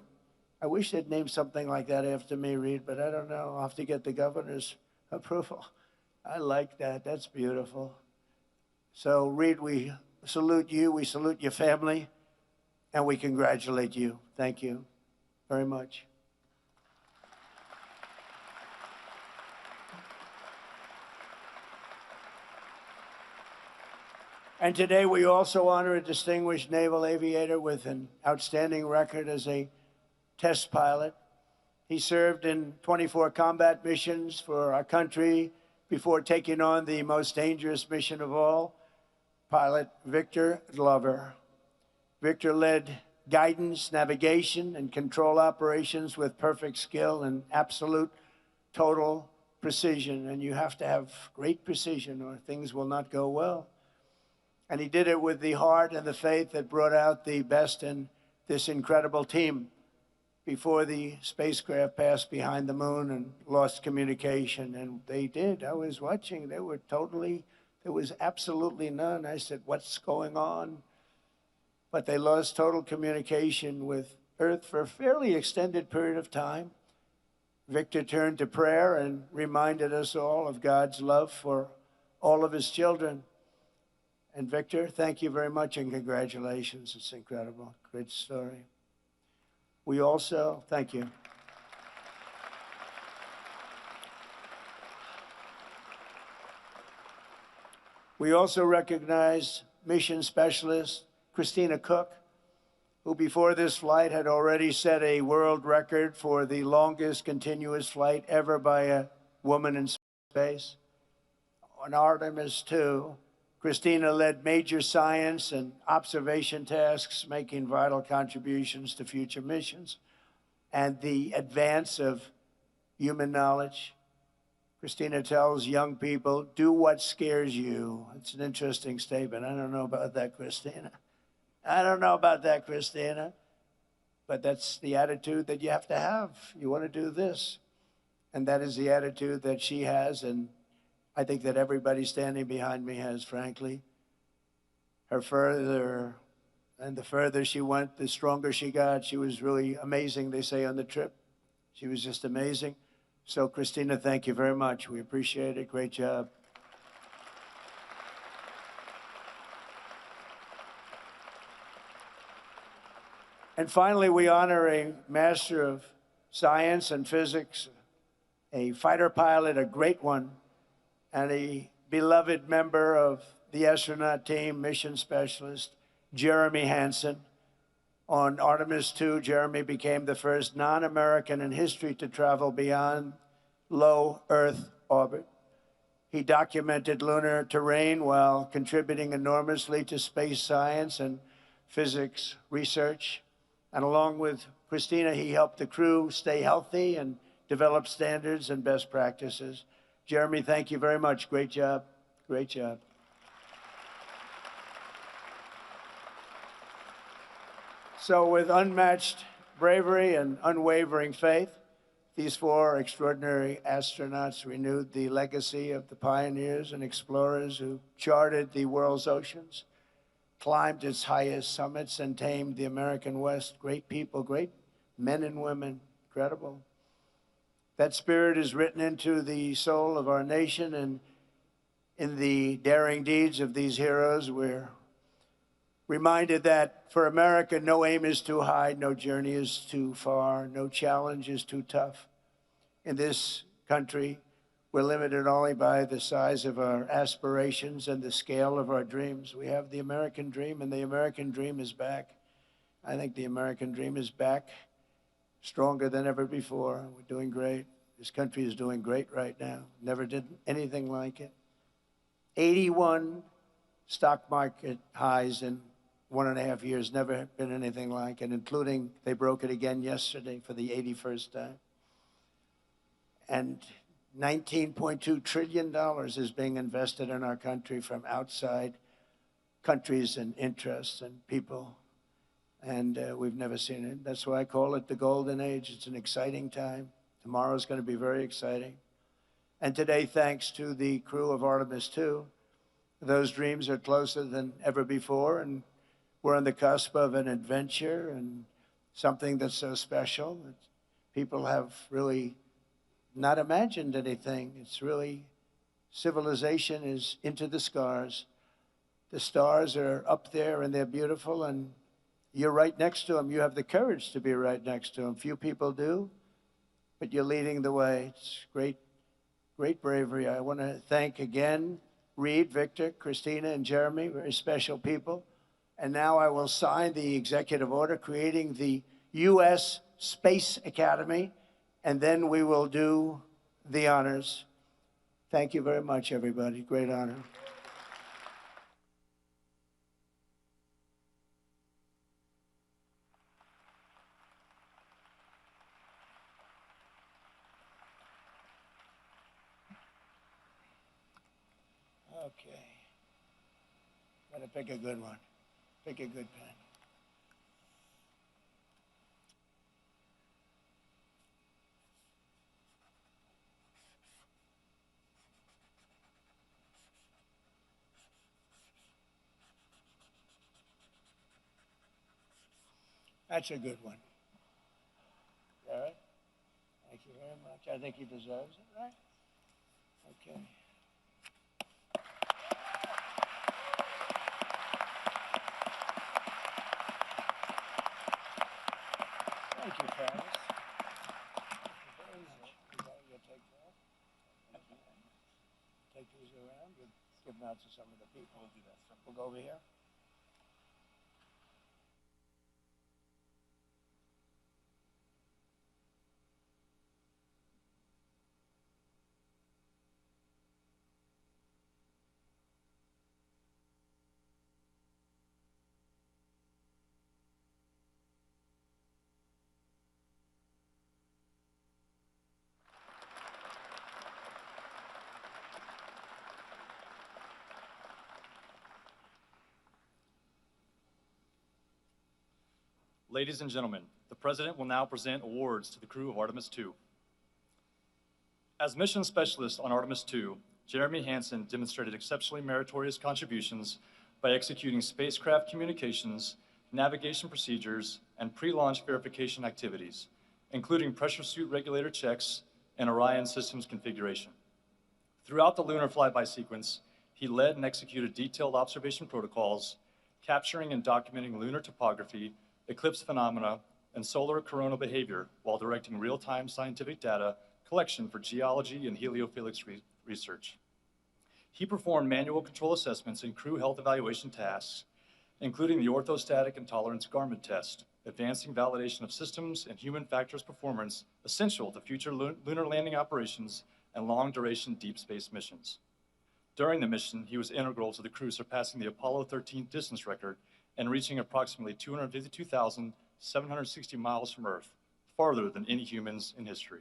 C: I wish they'd name something like that after me, Reed, but I don't know. I'll have to get the governor's approval. I like that. That's beautiful. So, Reed, we salute you. We salute your family. And we congratulate you. Thank you very much. And today we also honor a distinguished naval aviator with an outstanding record as a test pilot. He served in 24 combat missions for our country before taking on the most dangerous mission of all, Pilot Victor Glover. Victor led guidance, navigation, and control operations with perfect skill and absolute total precision. And you have to have great precision or things will not go well. And he did it with the heart and the faith that brought out the best in this incredible team before the spacecraft passed behind the moon and lost communication. And they did. I was watching. There was absolutely none. I said, what's going on? But they lost total communication with Earth for a fairly extended period of time. Victor turned to prayer and reminded us all of God's love for all of his children. And Victor, thank you very much and congratulations. It's incredible. Great story. We also, thank you. We also recognize mission specialist Christina Cook, who before this flight had already set a world record for the longest continuous flight ever by a woman in space. On Artemis II, Christina led major science and observation tasks, making vital contributions to future missions and the advance of human knowledge. Christina tells young people, do what scares you. It's an interesting statement. I don't know about that, Christina. I don't know about that, Christina. But that's the attitude that you have to have. You want to do this. And that is the attitude that she has, and I think that everybody standing behind me has, frankly. The further she went, the stronger she got. She was really amazing, they say, on the trip. She was just amazing. So, Christina, thank you very much. We appreciate it. Great job. And finally, we honor a master of science and physics, a fighter pilot, a great one, and a beloved member of the astronaut team, mission specialist, Jeremy Hansen. On Artemis II, Jeremy became the first non-American in history to travel beyond low Earth orbit. He documented lunar terrain while contributing enormously to space science and physics research. And along with Christina, he helped the crew stay healthy and develop standards and best practices. Jeremy, thank you very much. Great job. Great job. So with unmatched bravery and unwavering faith, these four extraordinary astronauts renewed the legacy of the pioneers and explorers who charted the world's oceans, climbed its highest summits, and tamed the American West. Great people, great men and women, incredible. That spirit is written into the soul of our nation, and in the daring deeds of these heroes, we're reminded that for America, no aim is too high, no journey is too far, no challenge is too tough. In this country, we're limited only by the size of our aspirations and the scale of our dreams. We have the American dream, and the American dream is back. I think the American dream is back, stronger than ever before. We're doing great. This country is doing great right now. Never did anything like it. 81 stock market highs in 1.5 years, never been anything like it, including they broke it again yesterday for the 81st time. And $19.2 trillion is being invested in our country from outside countries and interests and people. And we've never seen it. That's why I call it the golden age. It's an exciting time. Tomorrow's going to be very exciting. And today, thanks to the crew of Artemis II, those dreams are closer than ever before, and we're on the cusp of an adventure and something that's so special. People have really not imagined anything. It's really, civilization is into the stars. The stars are up there and they're beautiful, and you're right next to them. You have the courage to be right next to them. Few people do, but you're leading the way. It's great, great bravery. I want to thank again Reed, Victor, Christina, and Jeremy, very special people. And now I will sign the executive order creating the U.S. Space Academy, and then we will do the honors. Thank you very much, everybody. Great honor. Okay. Gotta pick a good one. Pick a good pen. That's a good one. All right. Thank you very much. I think he deserves it, right? Okay. Thank you, Travis. Take these around and give them out to some of the people. We'll do that. We'll go over here.
K: Ladies and gentlemen, the President will now present awards to the crew of Artemis II. As mission specialist on Artemis II, Jeremy Hansen demonstrated exceptionally meritorious contributions by executing spacecraft communications, navigation procedures, and pre-launch verification activities, including pressure suit regulator checks and Orion systems configuration. Throughout the lunar flyby sequence, he led and executed detailed observation protocols, capturing and documenting lunar topography, eclipse phenomena, and solar coronal behavior while directing real-time scientific data collection for geology and heliophysics research. He performed manual control assessments and crew health evaluation tasks, including the orthostatic and tolerance garment test, advancing validation of systems and human factors performance essential to future lunar landing operations and long-duration deep space missions. During the mission, he was integral to the crew surpassing the Apollo 13 distance record and reaching approximately 252,760 miles from Earth, farther than any humans in history.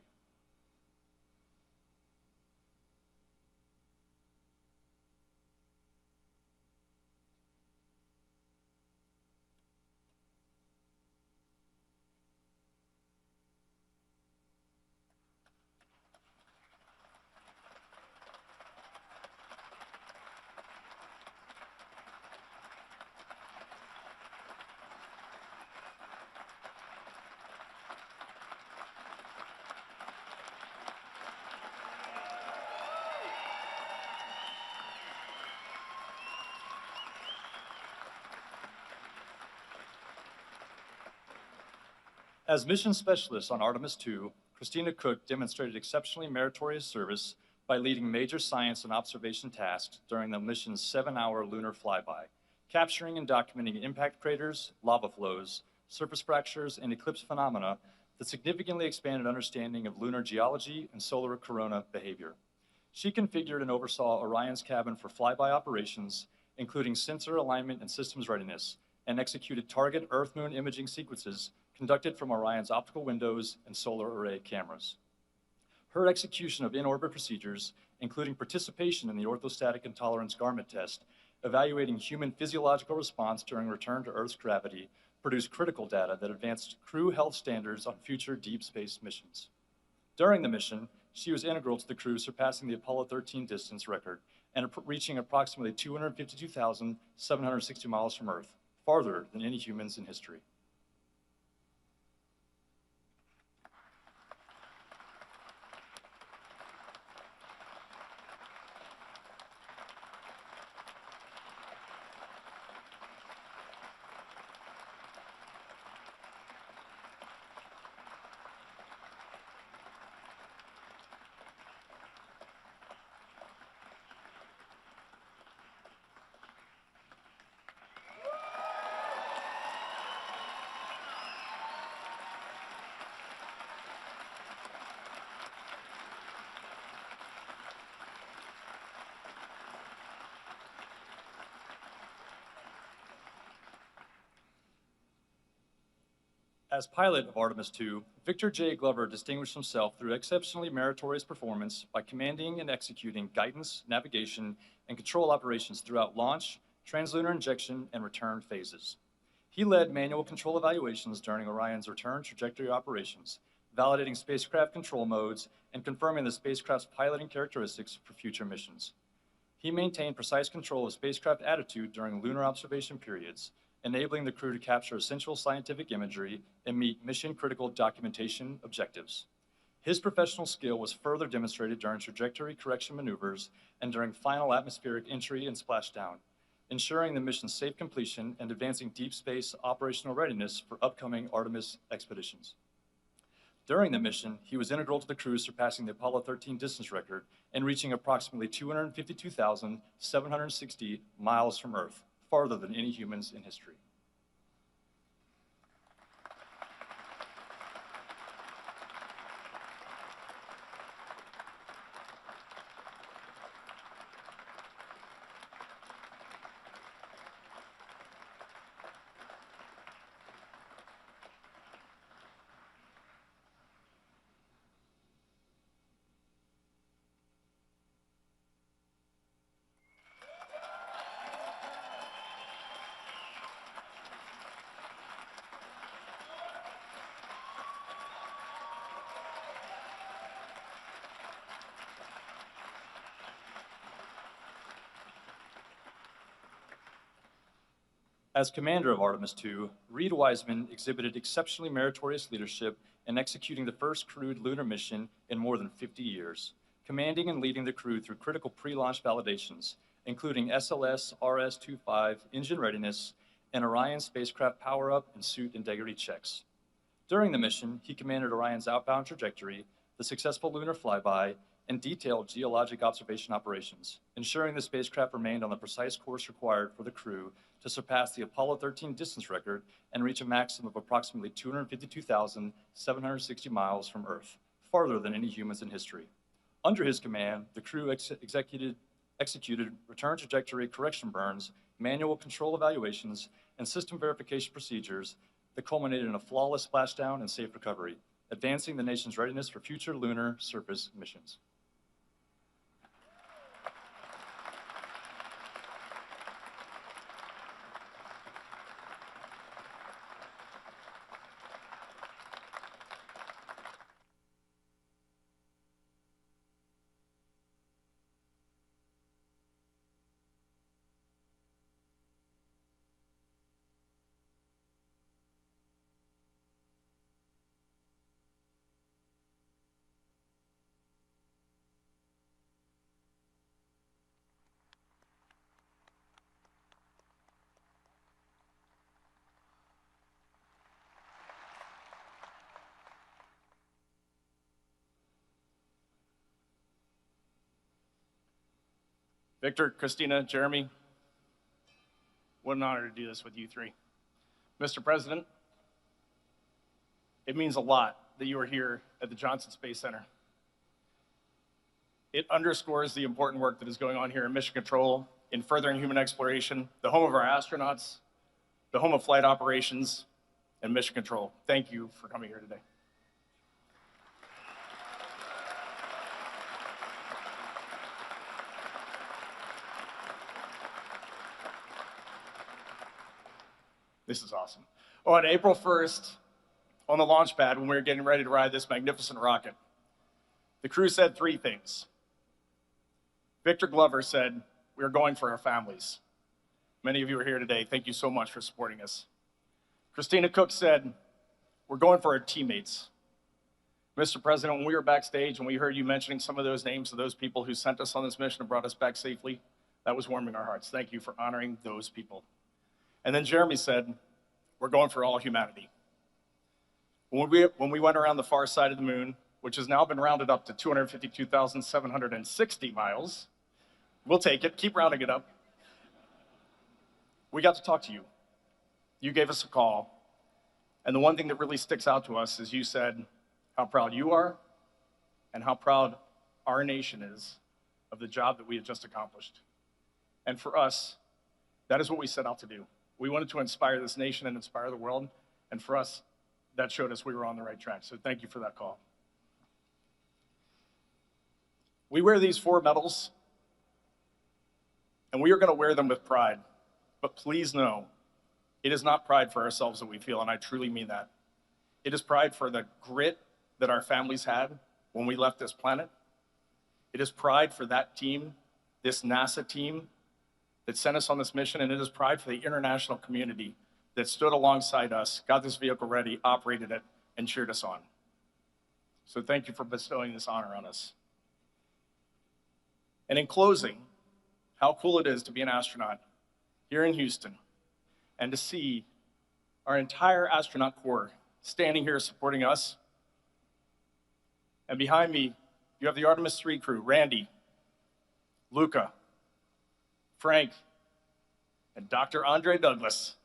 K: As mission specialist on Artemis II, Christina Cook demonstrated exceptionally meritorious service by leading major science and observation tasks during the mission's 7-hour lunar flyby, capturing and documenting impact craters, lava flows, surface fractures, and eclipse phenomena that significantly expanded understanding of lunar geology and solar corona behavior. She configured and oversaw Orion's cabin for flyby operations, including sensor alignment and systems readiness, and executed target Earth-Moon imaging sequences conducted from Orion's optical windows and solar array cameras. Her execution of in-orbit procedures, including participation in the orthostatic and tolerance garment test, evaluating human physiological response during return to Earth's gravity, produced critical data that advanced crew health standards on future deep space missions. During the mission, she was integral to the crew surpassing the Apollo 13 distance record and reaching approximately 252,760 miles from Earth, farther than any humans in history. As pilot of Artemis II, Victor J. Glover distinguished himself through exceptionally meritorious performance by commanding and executing guidance, navigation, and control operations throughout launch, translunar injection, and return phases. He led manual control evaluations during Orion's return trajectory operations, validating spacecraft control modes and confirming the spacecraft's piloting characteristics for future missions. He maintained precise control of spacecraft attitude during lunar observation periods, enabling the crew to capture essential scientific imagery and meet mission-critical documentation objectives. His professional skill was further demonstrated during trajectory correction maneuvers and during final atmospheric entry and splashdown, ensuring the mission's safe completion and advancing deep space operational readiness for upcoming Artemis expeditions. During the mission, he was integral to the crew surpassing the Apollo 13 distance record and reaching approximately 252,760 miles from Earth, farther than any humans in history. As commander of Artemis II, Reed Wiseman exhibited exceptionally meritorious leadership in executing the first crewed lunar mission in more than 50 years, commanding and leading the crew through critical pre-launch validations, including SLS RS-25 engine readiness and Orion spacecraft power-up and suit integrity checks. During the mission, he commanded Orion's outbound trajectory, the successful lunar flyby, and detailed geologic observation operations, ensuring the spacecraft remained on the precise course required for the crew to surpass the Apollo 13 distance record and reach a maximum of approximately 252,760 miles from Earth, farther than any humans in history. Under his command, the crew executed return trajectory correction burns, manual control evaluations, and system verification procedures that culminated in a flawless splashdown and safe recovery, advancing the nation's readiness for future lunar surface missions.
L: Victor, Christina, Jeremy, what an honor to do this with you three. Mr. President, it means a lot that you are here at the Johnson Space Center. It underscores the important work that is going on here in Mission Control, in furthering human exploration, the home of our astronauts, the home of flight operations, and Mission Control. Thank you for coming here today. This is awesome. Oh, on April 1st, on the launch pad, when we were getting ready to ride this magnificent rocket, the crew said three things. Victor Glover said, "We are going for our families." Many of you are here today. Thank you so much for supporting us. Christina Cook said, "We're going for our teammates." Mr. President, when we were backstage and we heard you mentioning some of those names of those people who sent us on this mission and brought us back safely, that was warming our hearts. Thank you for honoring those people. And then Jeremy said, "We're going for all humanity." When we went around the far side of the moon, which has now been rounded up to 252,760 miles, we'll take it, keep rounding it up. We got to talk to you. You gave us a call. And the one thing that really sticks out to us is you said how proud you are and how proud our nation is of the job that we had just accomplished. And for us, that is what we set out to do. We wanted to inspire this nation and inspire the world, and for us, that showed us we were on the right track, so thank you for that call. We wear these 4 medals, and we are gonna wear them with pride, but please know, it is not pride for ourselves that we feel, and I truly mean that. It is pride for the grit that our families had when we left this planet. It is pride for that team, this NASA team, that sent us on this mission, and it is pride for the international community that stood alongside us, got this vehicle ready, operated it, and cheered us on. So thank you for bestowing this honor on us. And in closing, how cool it is to be an astronaut here in Houston and to see our entire astronaut corps standing here supporting us And behind me, you have the Artemis III crew, Randy, Luca, Frank, and Dr. Andre Douglas.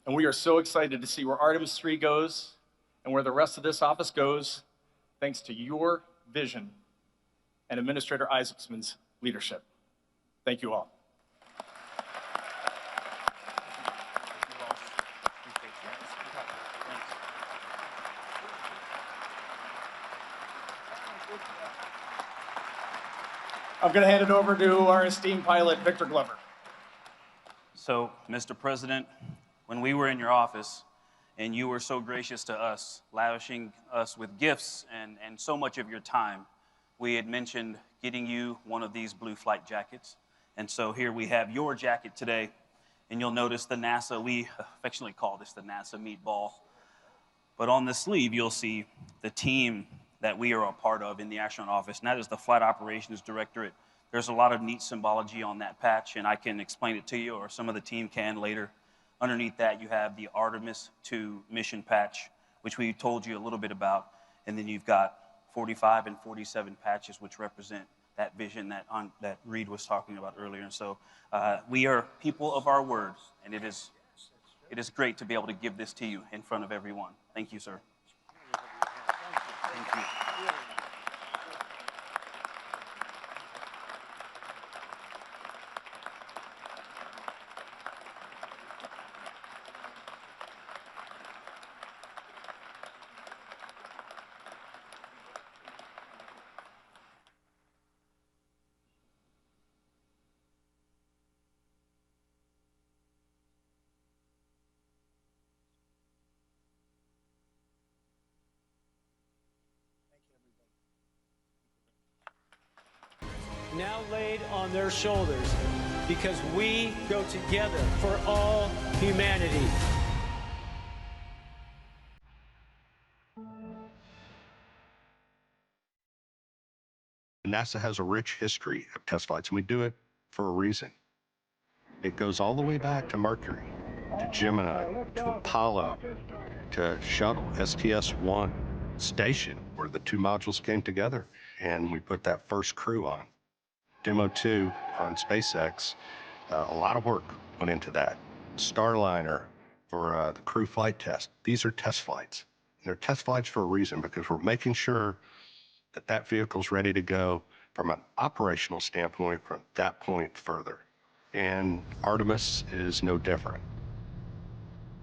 L: And we are so excited to see where Artemis III goes and where the rest of this office goes, thanks to your vision and Administrator Isaacson's leadership. Thank you all. I'm going to hand it over to our esteemed pilot, Victor Glover.
B: So, Mr. President, when we were in your office and you were so gracious to us, lavishing us with gifts and so much of your time, we had mentioned getting you one of these blue flight jackets. And so here we have your jacket today, and you'll notice the NASA, we affectionately call this the NASA meatball. But on the sleeve, you'll see the team that we are a part of in the astronaut office, and that is the Flight Operations Directorate. There's a lot of neat symbology on that patch, and I can explain it to you, or some of the team can later. Underneath that, you have the Artemis II mission patch, which we told you a little bit about, and then you've got 45 and 47 patches, which represent that vision that Reed was talking about earlier. And so we are people of our word, and it is great to be able to give this to you in front of everyone. Thank you, sir. Thank you.
M: Now laid on their shoulders, because we go together for all humanity.
O: NASA has a rich history of test flights, and we do it for a reason. It goes all the way back to Mercury, to Gemini, to Apollo, to Shuttle, STS-1 station, where the two modules came together, and we put that first crew on. Demo 2 on SpaceX, a lot of work went into that. Starliner for the crew flight test. These are test flights. And they're test flights for a reason, because we're making sure that that vehicle's ready to go from an operational standpoint from that point further. And Artemis is no different.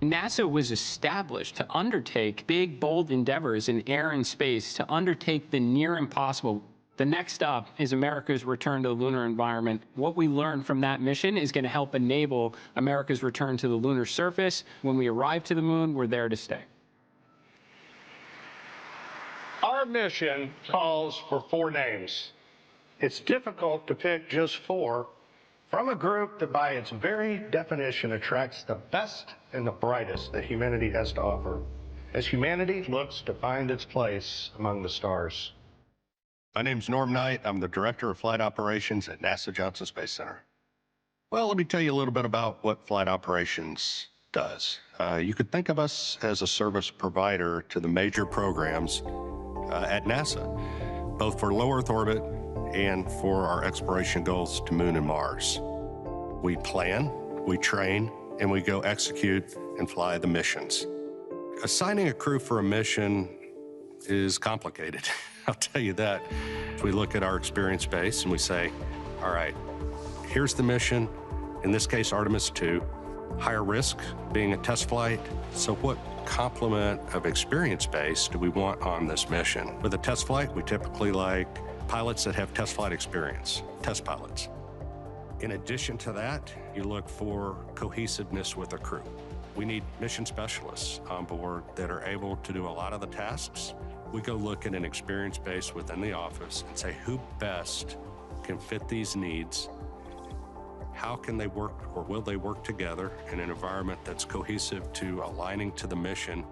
S: NASA was established to undertake big, bold endeavors in air and space, to undertake the near impossible. The next up is America's return to the lunar environment. What we learned from that mission is going to help enable America's return to the lunar surface. When we arrive to the moon, we're there to stay.
F: Our mission calls for 4 names. It's difficult to pick just 4 from a group that by its very definition attracts the best and the brightest that humanity has to offer, as humanity looks to find its place among the stars.
O: My name's Norm Knight. I'm the Director of Flight Operations at NASA Johnson Space Center. Well, let me tell you a little bit about what Flight Operations does. You could think of us as a service provider to the major programs at NASA, both for low Earth orbit and for our exploration goals to Moon and Mars. We plan, we train, and we go execute and fly the missions. Assigning a crew for a mission is complicated. I'll tell you that. We look at our experience base and we say, all right, here's the mission, in this case, Artemis II, higher risk being a test flight. So what complement of experience base do we want on this mission? With a test flight, we typically like pilots that have test flight experience, test pilots. In addition to that, you look for cohesiveness with a crew. We need mission specialists on board that are able to do a lot of the tasks. We go look at an experience base within the office and say, who best can fit these needs? How can they work, or will they work together in an environment that's cohesive to aligning to the mission?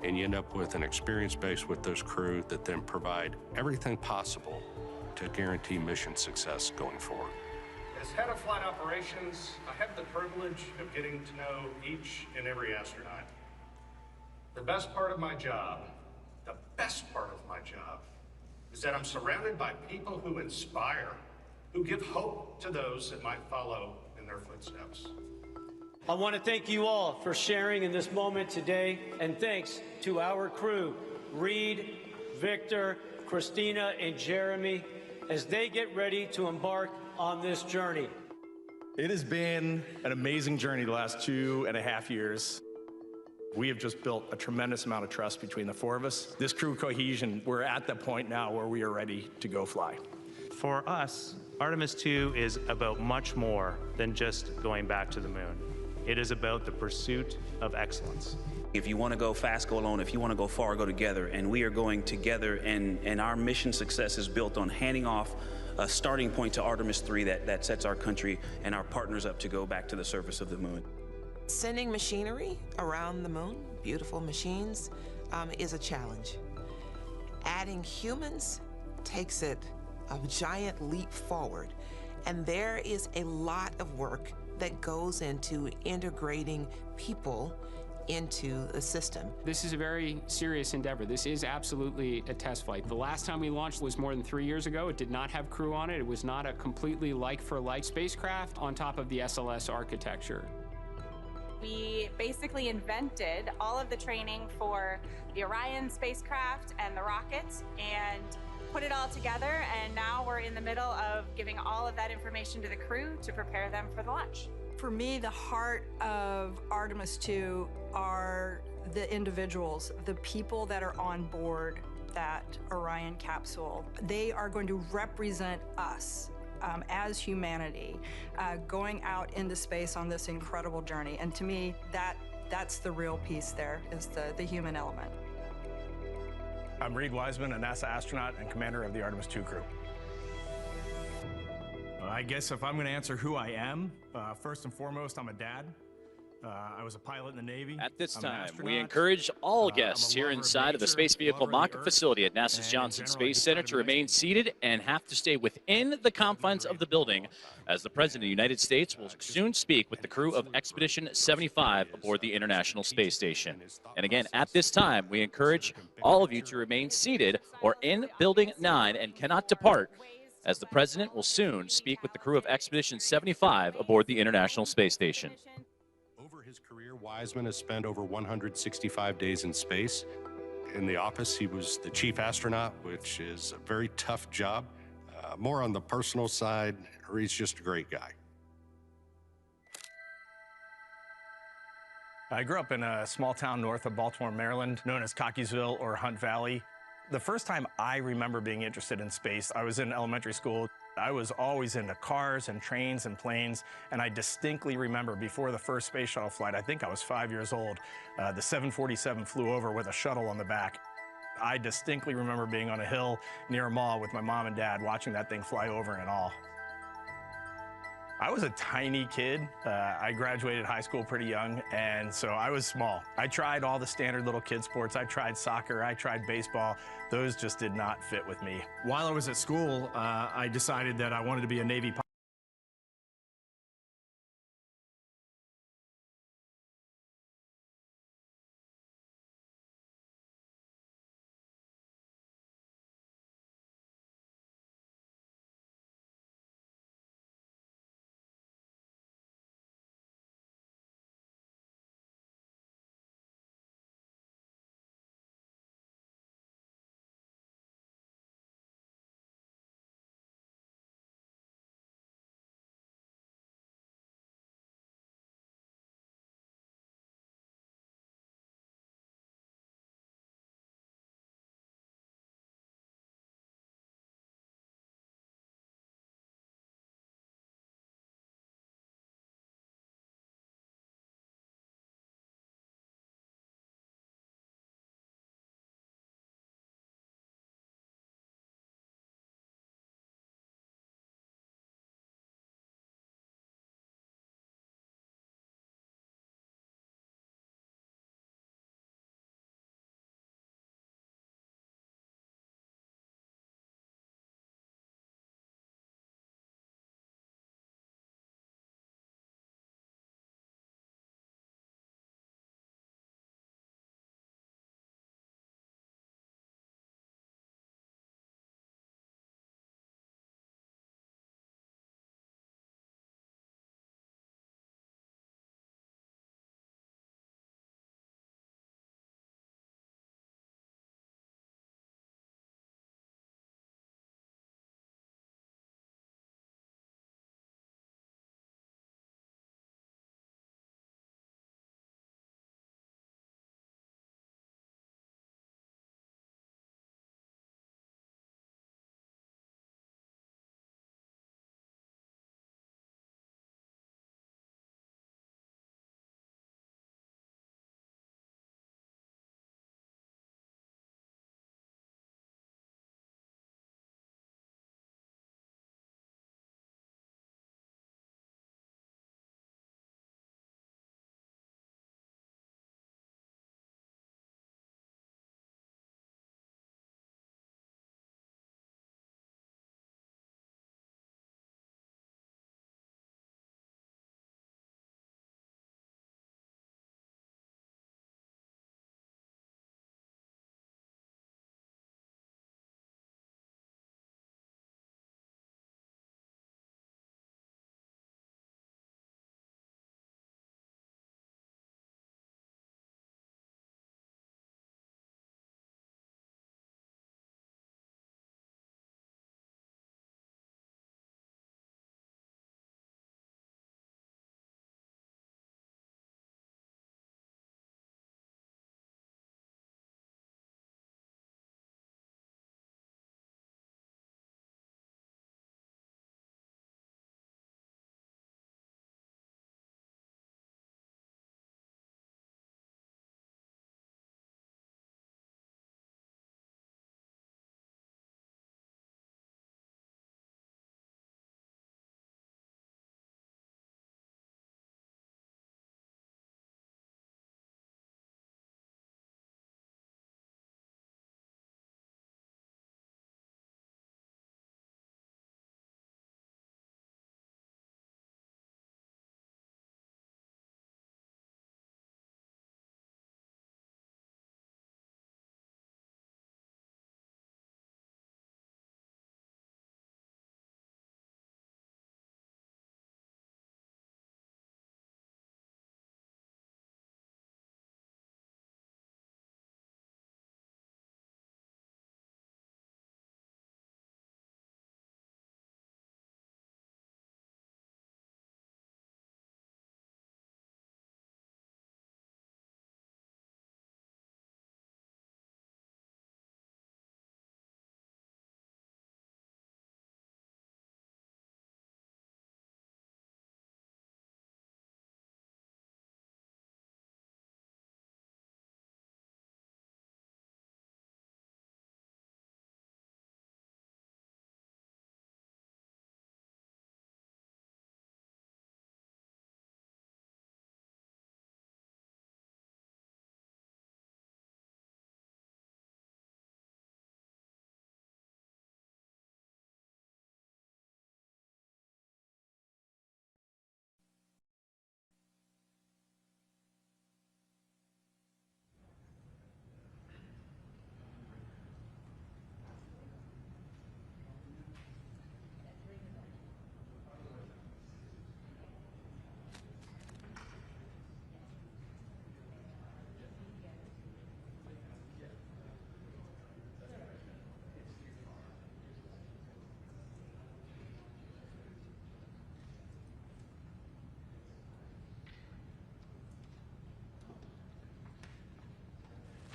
O: And you end up with an experience base with those crew that then provide everything possible to guarantee mission success going forward.
F: As head of flight operations, I have the privilege of getting to know each and every astronaut. The best part of my job is that I'm surrounded by people who inspire, who give hope to those that might follow in their footsteps.
M: I want to thank you all for sharing in this moment today, and thanks to our crew, Reed, Victor, Christina, and Jeremy, as they get ready to embark on this journey.
A: It has been an amazing journey the last 2.5 years. We have just built a tremendous amount of trust between the four of us. This crew cohesion, we're at the point now where we are ready to go fly.
N: For us, Artemis II is about much more than just going back to the moon. It is about the pursuit of excellence.
B: If you want to go fast, go alone. If you want to go far, go together. And we are going together, and our mission success is built on handing off a starting point to Artemis III that sets our country and our partners up to go back to the surface of the moon.
P: Sending machinery around the moon, beautiful machines, is a challenge. Adding humans takes it a giant leap forward. And there is a lot of work that goes into integrating people into the system.
R: This is a very serious endeavor. This is absolutely a test flight. The last time we launched was more than 3 years ago. It did not have crew on it. It was not a completely like-for-like spacecraft on top of the SLS architecture.
T: We basically invented all of the training for the Orion spacecraft and the rockets and put it all together, and now we're in the middle of giving all of that information to the crew to prepare them for the launch.
W: For me, the heart of Artemis II are the individuals, the people that are on board that Orion capsule. They are going to represent us as humanity going out into space on this incredible journey. And to me, that's the real piece there, is the human element.
A: I'm Reed Wiseman, a NASA astronaut and commander of the Artemis II crew. I guess if I'm going to answer who I am, first and foremost, I'm a dad. I was a pilot in the Navy.
X: At this time, we encourage all guests here inside of the Space Vehicle Mock-up facility at NASA's Johnson Space Center to remain seated and have to stay within the confines of the building, as the President of the United States will soon speak with the crew of Expedition 75 aboard the International Space Station. And again, at this time, we encourage all of you to remain seated or in Building 9 and cannot depart, as the President will soon speak with the crew of Expedition 75 aboard the International Space Station.
O: Over his career, Wiseman has spent over 165 days in space. In the office, he was the chief astronaut, which is a very tough job. More on the personal side, he's just a great guy.
A: I grew up in a small town north of Baltimore, Maryland, known as Cockeysville or Hunt Valley. The first time I remember being interested in space, I was in elementary school. I was always into cars and trains and planes, and I distinctly remember before the first space shuttle flight, I think I was 5 years old, the 747 flew over with a shuttle on the back. I distinctly remember being on a hill near a mall with my mom and dad watching that thing fly over and all. I was a tiny kid. I graduated high school pretty young, and so I was small. I tried all the standard little kid sports. I tried soccer, I tried baseball. Those just did not fit with me. While I was at school, I decided that I wanted to be a Navy pilot.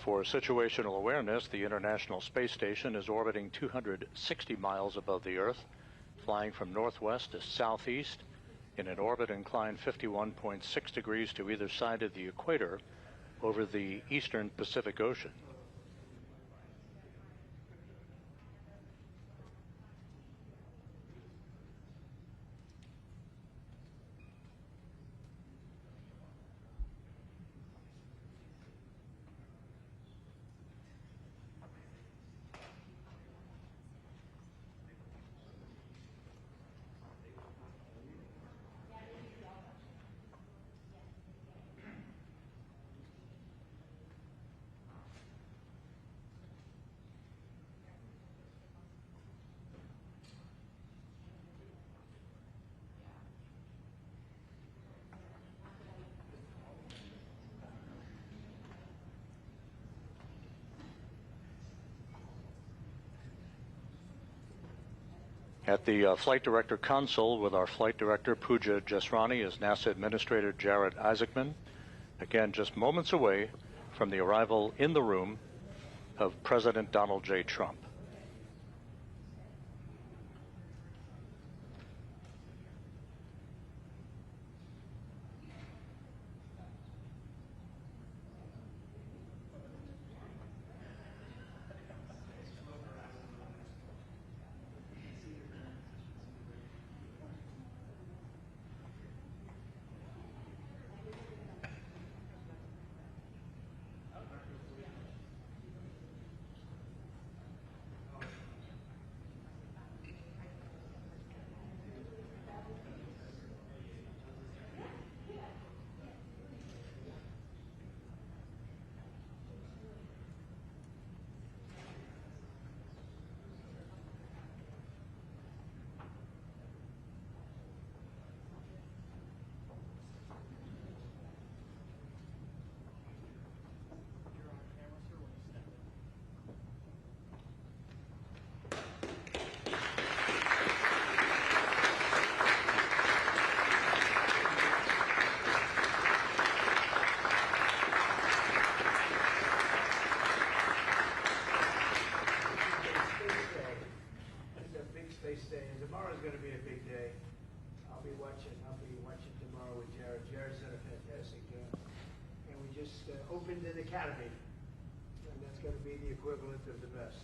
E: For situational awareness, the International Space Station is orbiting 260 miles above the Earth, flying from northwest to southeast in an orbit inclined 51.6 degrees to either side of the equator over the eastern Pacific Ocean. At the Flight Director Console with our Flight Director Pooja Jesrani is NASA Administrator Jared Isaacman. Again, just moments away from the arrival in the room of President Donald J. Trump.
C: Opened an academy, and that's going to be the equivalent of the best.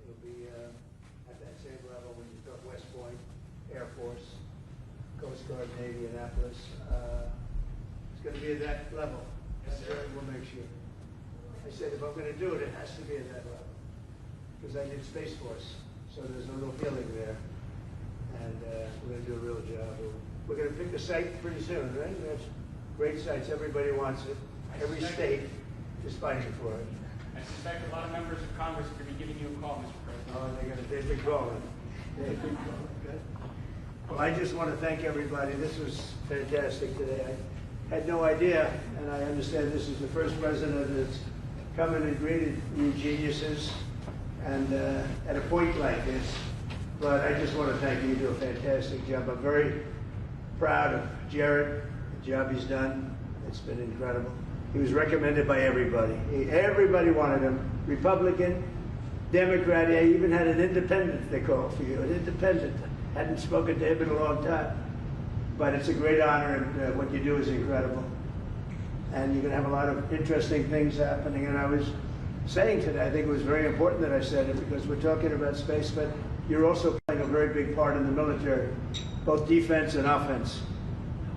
C: It'll be at that same level when you talk West Point, Air Force, Coast Guard, Navy, Annapolis. It's going to be at that level. We'll make sure. I said if I'm going to do it, it has to be at that level. Because I did Space Force, so there's a little feeling there. And we're going to do a real job. We're going to pick a site pretty soon, right? We have great sites. Everybody wants it. Every state is fighting for it.
R: I suspect a lot of members of Congress are going to be giving you a call, Mr. President.
C: Oh, they've been calling. Good. Well, I just want to thank everybody. This was fantastic today. I had no idea, and I understand this is the first president that's come in and greeted you geniuses, and at a point like this. But I just want to thank you. You do a fantastic job. I'm very proud of Jared, the job he's done. It's been incredible. He was recommended by everybody. Everybody wanted him. Republican, Democrat. I even had an independent they called for you. An independent. Hadn't spoken to him in a long time. But it's a great honor, and what you do is incredible. And you're going to have a lot of interesting things happening. And I was saying today, I think it was very important that I said it, because we're talking about space, but you're also playing a very big part in the military, both defense and offense.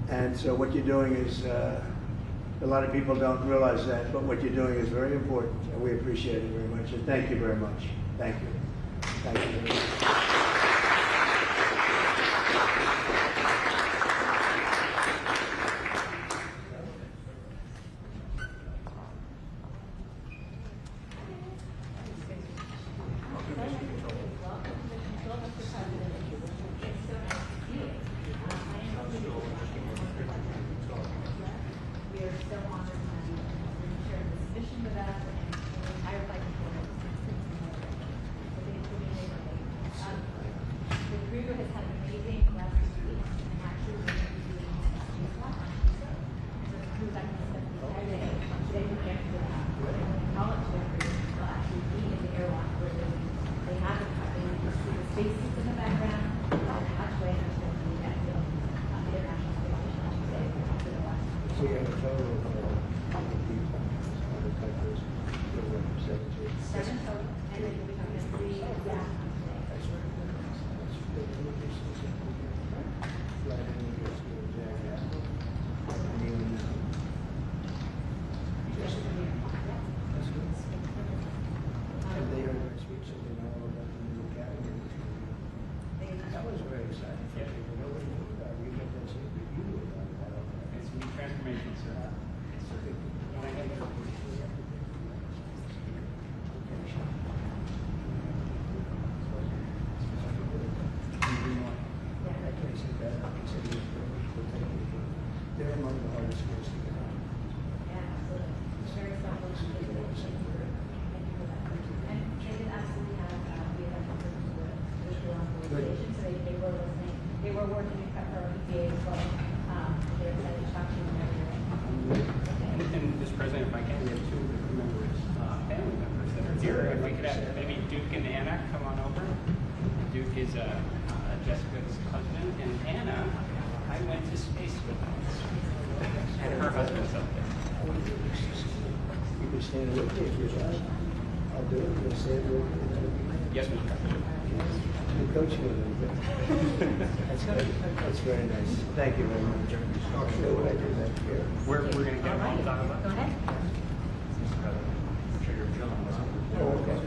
C: And so what you're doing is, a lot of people don't realize that, but what you're doing is very important, and we appreciate it very much. And thank you very much. Thank you. Thank you very much.
H: Has had an amazing last
R: And Mr. President, if I can, we have two members, family members that are here. If we could have maybe Duke and Anna come on over. Duke is Jessica's husband, and Anna, I went to space with her. And her husband's up there.
C: You can stand with me if you'd like. I'll do it. You can stand with me.
R: Yes, Mr. President.
C: You coach me a little bit. That's good. That's very nice. Thank you very much. Show what I did back here.
R: We're going to get them all done. Go ahead.
C: Oh, okay.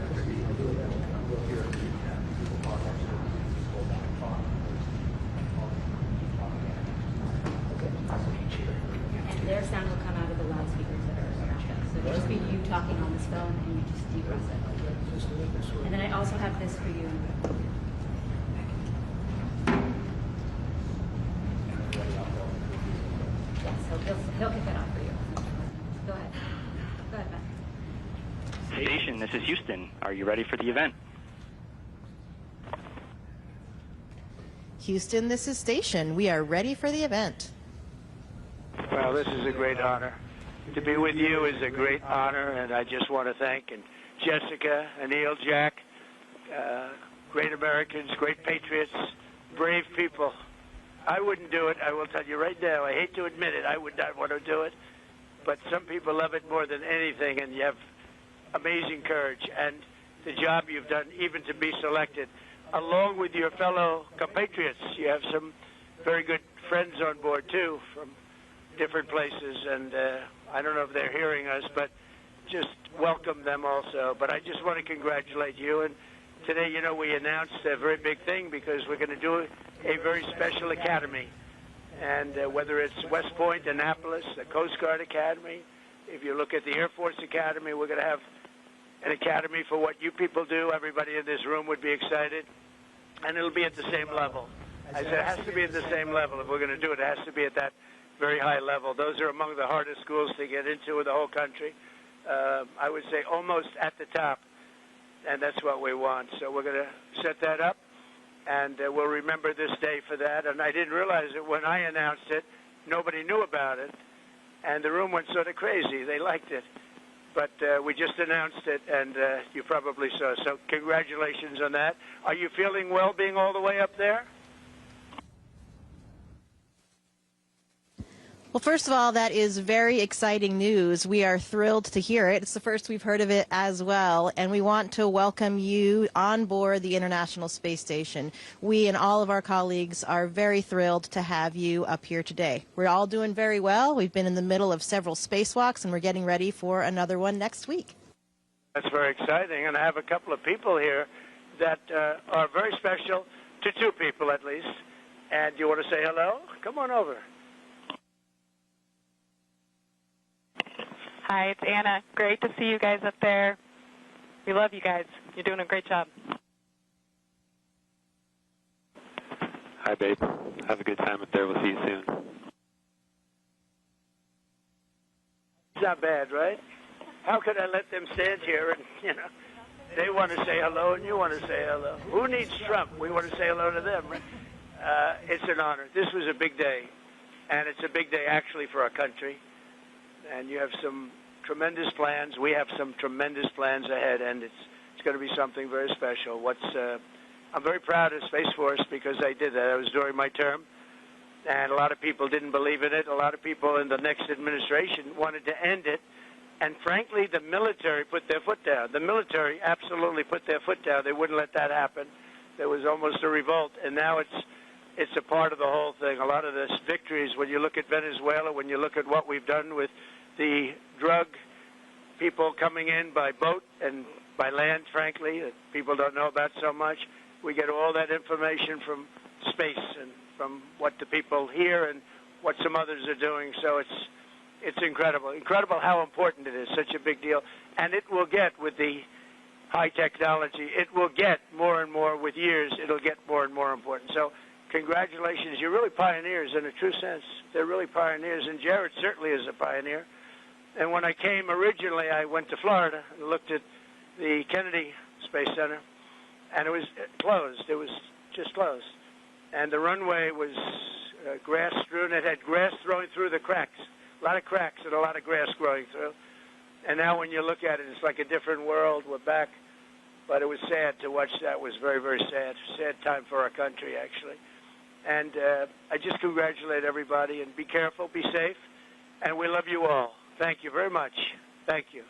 H: And their sound will come out of the loudspeakers that are around us. So it'll just be you talking on this phone and you just depress it. And then I also have this for you. He'll kick it off for you. Go ahead. Go ahead, Ben.
I: Station, this is Houston. Are you ready for the event?
Q: Houston, this is Station. We are ready for the event.
V: Well, this is a great honor. To be with you is a great honor, and I just want to thank Jessica, Anil, Jack, great Americans, great patriots, brave people. I wouldn't do it. I will tell you right now. I hate to admit it. I would not want to do it. But some people love it more than anything, and you have amazing courage. And the job you've done, even to be selected, along with your fellow compatriots. You have some very good friends on board, too, from different places. And I don't know if they're hearing us, but just welcome them also. But I just want to congratulate you. And today, you know, we announced a very big thing because we're going to do a very special academy. And whether it's West Point, Annapolis, the Coast Guard Academy, if you look at the Air Force Academy, we're going to have an academy for what you people do. Everybody in this room would be excited. And it'll be at the same level. I said it has to be at the same level. If we're going to do it, it has to be at that very high level. Those are among the hardest schools to get into in the whole country. I would say almost at the top. And that's what we want. So we're going to set that up. And we'll remember this day for that. And I didn't realize it when I announced it. Nobody knew about it. And the room went sort of crazy. They liked it. But we just announced it, and you probably saw. So congratulations on that. Are you feeling well being all the way up there?
Q: Well, first of all, that is very exciting news. We are thrilled to hear it. It's the first we've heard of it as well, and we want to welcome you on board the International Space Station. We and all of our colleagues are very thrilled to have you up here today. We're all doing very well. We've been in the middle of several spacewalks, and we're getting ready for another one next week.
V: That's very exciting, and I have a couple of people here that are very special to two people at least. And you want to say hello? Come on over.
Y: Hi, it's Anna. Great to see you guys up there. We love you guys. You're doing a great job.
Z: Hi, babe. Have a good time up there. We'll see you soon.
V: It's not bad, right? How could I let them stand here and, you know, they want to say hello and you want to say hello. Who needs Trump? We want to say hello to them, right? It's an honor. This was a big day, and it's a big day actually for our country. And you have some tremendous plans. We have some tremendous plans ahead, and it's going to be something very special. I'm very proud of Space Force because I did that. That was during my term. and a lot of people didn't believe in it. A lot of people in the next administration wanted to end it. And frankly, the military put their foot down. The military absolutely put their foot down. They wouldn't let that happen. There was almost a revolt, and now it's a part of the whole thing. A lot of this victories, when you look at Venezuela, when you look at what we've done with the drug people coming in by boat and by land, frankly, that people don't know about so much. We get all that information from space and from what the people hear and what some others are doing. So it's incredible. Incredible how important it is, such a big deal. And it will get, with the high technology, it will get more and more with years. It'll get more and more important. So congratulations. You're really pioneers in a true sense. They're really pioneers, and Jared certainly is a pioneer. And when I came originally, I went to Florida and looked at the Kennedy Space Center, and it was closed. It was just closed. And the runway was grass strewn. It had grass throwing through the cracks, a lot of cracks and a lot of grass growing through. And now when you look at it, it's like a different world. We're back. But it was sad to watch that. It was very, very sad. Sad time for our country, actually. And I just congratulate everybody, and be careful, be safe, and we love you all. Thank you very much. Thank you.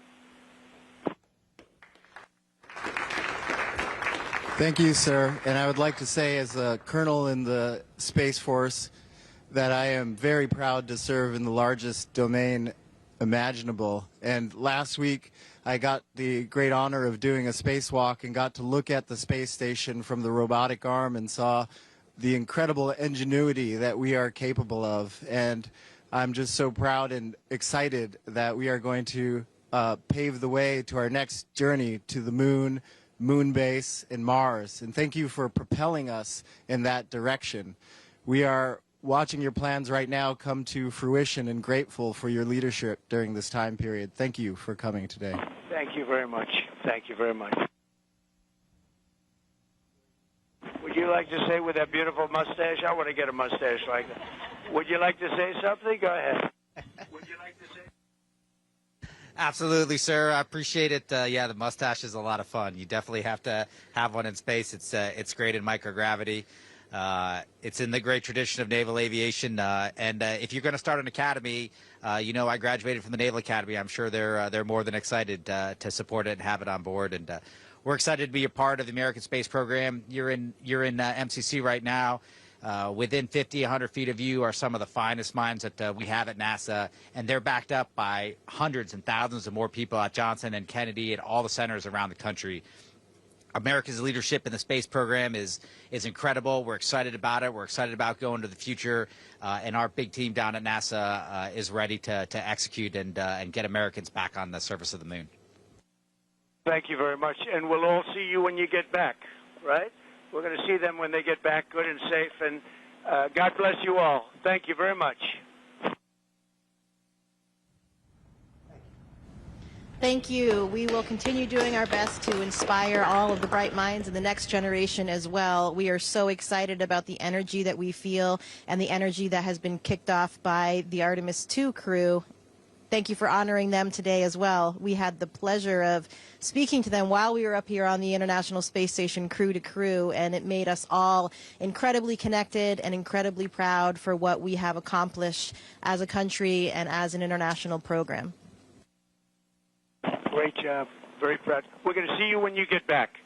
D: Thank you, sir. And I would like to say, as a colonel in the Space Force, that I am very proud to serve in the largest domain imaginable. And last week, I got the great honor of doing a spacewalk and got to look at the space station from the robotic arm and saw the incredible ingenuity that we are capable of. And I'm just so proud and excited that we are going to pave the way to our next journey to the moon, moon base, and Mars. And thank you for propelling us in that direction. We are watching your plans right now come to fruition and grateful for your leadership during this time period. Thank you for coming today.
V: Thank you very much. Thank you very much. Would you like to say, with that beautiful mustache? I want to get a mustache like that. Would you like to say something? Go ahead. Would you like to say?
G: Absolutely, sir. I appreciate it. Yeah, the mustache is a lot of fun. You definitely have to have one in space. It's great in microgravity. It's in the great tradition of naval aviation. And if you're going to start an academy, you know, I graduated from the Naval Academy. I'm sure they're more than excited to support it and have it on board. And we're excited to be a part of the American space program. You're in MCC right now. Within 50, 100 feet of you are some of the finest minds that we have at NASA, and they're backed up by hundreds and thousands of more people at Johnson and Kennedy and all the centers around the country. America's leadership in the space program is incredible. We're excited about it. We're excited about going to the future, and our big team down at NASA is ready to execute and get Americans back on the surface of the moon.
V: Thank you very much, and we'll all see you when you get back, right? We're going to see them when they get back, good and safe, and God bless you all. Thank you very much.
Q: Thank you. We will continue doing our best to inspire all of the bright minds in the next generation as well. We are so excited about the energy that we feel and the energy that has been kicked off by the Artemis II crew. Thank you for honoring them today as well. We had the pleasure of speaking to them while we were up here on the International Space Station crew to crew, and it made us all incredibly connected and incredibly proud for what we have accomplished as a country and as an international program.
V: Great job. Very proud. We're going to see you when you get back.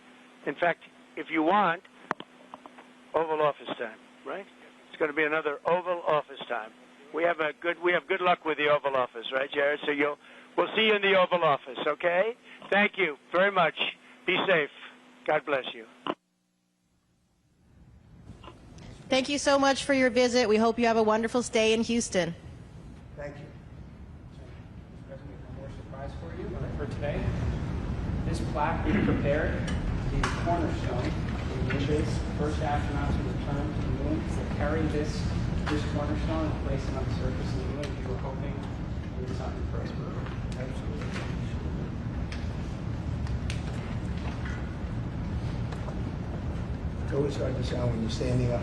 V: In fact, if you want, Oval Office time, right? It's going to be another Oval Office time. We have good luck with the Oval Office, right, Jared? So we'll see you in the Oval Office, okay? Thank you very much. Be safe. God bless you.
Q: Thank you so much for your visit. We hope you have a wonderful stay in Houston.
V: Thank you.
J: President, one more surprise for you for today. This plaque we prepared is the cornerstone in this first astronauts who return to the moon. We'll carry this cornerstone and place it on the surface of the moon. If you were hoping it was something for us. Absolutely.
C: It's always hard to sound when you're standing up.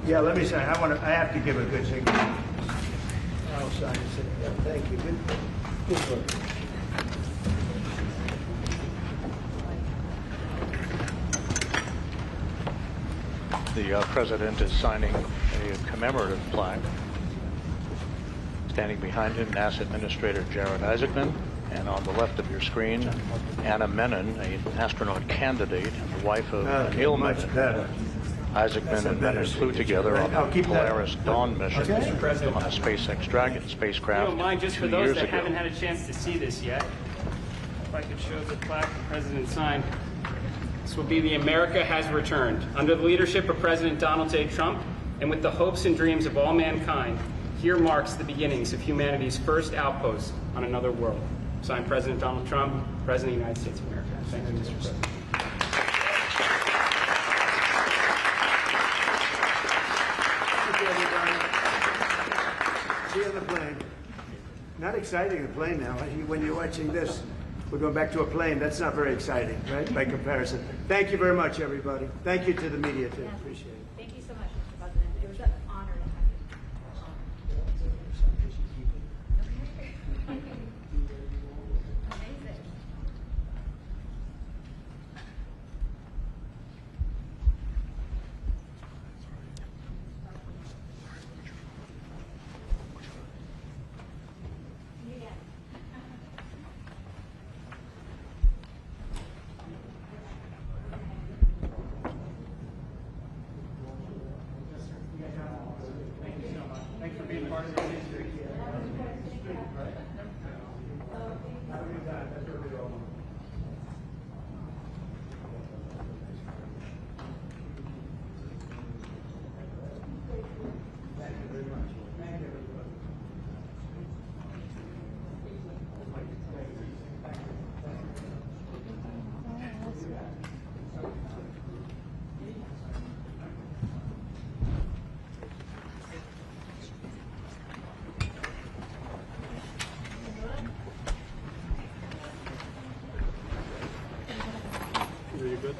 C: Yeah, let me say, I have to give a good signal. I'll sign and sit. Yeah, thank you. Good work.
E: The President is signing a commemorative plaque. Standing behind him, NASA Administrator Jared Isaacman, and on the left of your screen, Anna Menon, an astronaut candidate and the wife of Neil Menon. Isaacman and Menon flew together on the Polaris Dawn mission on a SpaceX Dragon spacecraft
R: If you don't mind, just
E: 2
R: for those
E: years
R: that
E: ago.
R: haven't had a chance to see this yet, if I could show the plaque the President signed. This will be the America Has Returned. Under the leadership of President Donald J. Trump, and with the hopes and dreams of all mankind, here marks the beginnings of humanity's first outpost on another world. Signed, President Donald Trump, President of the United States of America. Thank you, Mr. President.
C: See you on the plane. Not exciting, a plane now. When you're watching this, we're going back to a plane. That's not very exciting, right, by comparison. Thank you very much, everybody. Thank you to the media, too. Appreciate it.
H: Thank you so much, Mr. President. It was an honor to have you. Amazing.
R: Thanks for being part of this history.
F: Are you good?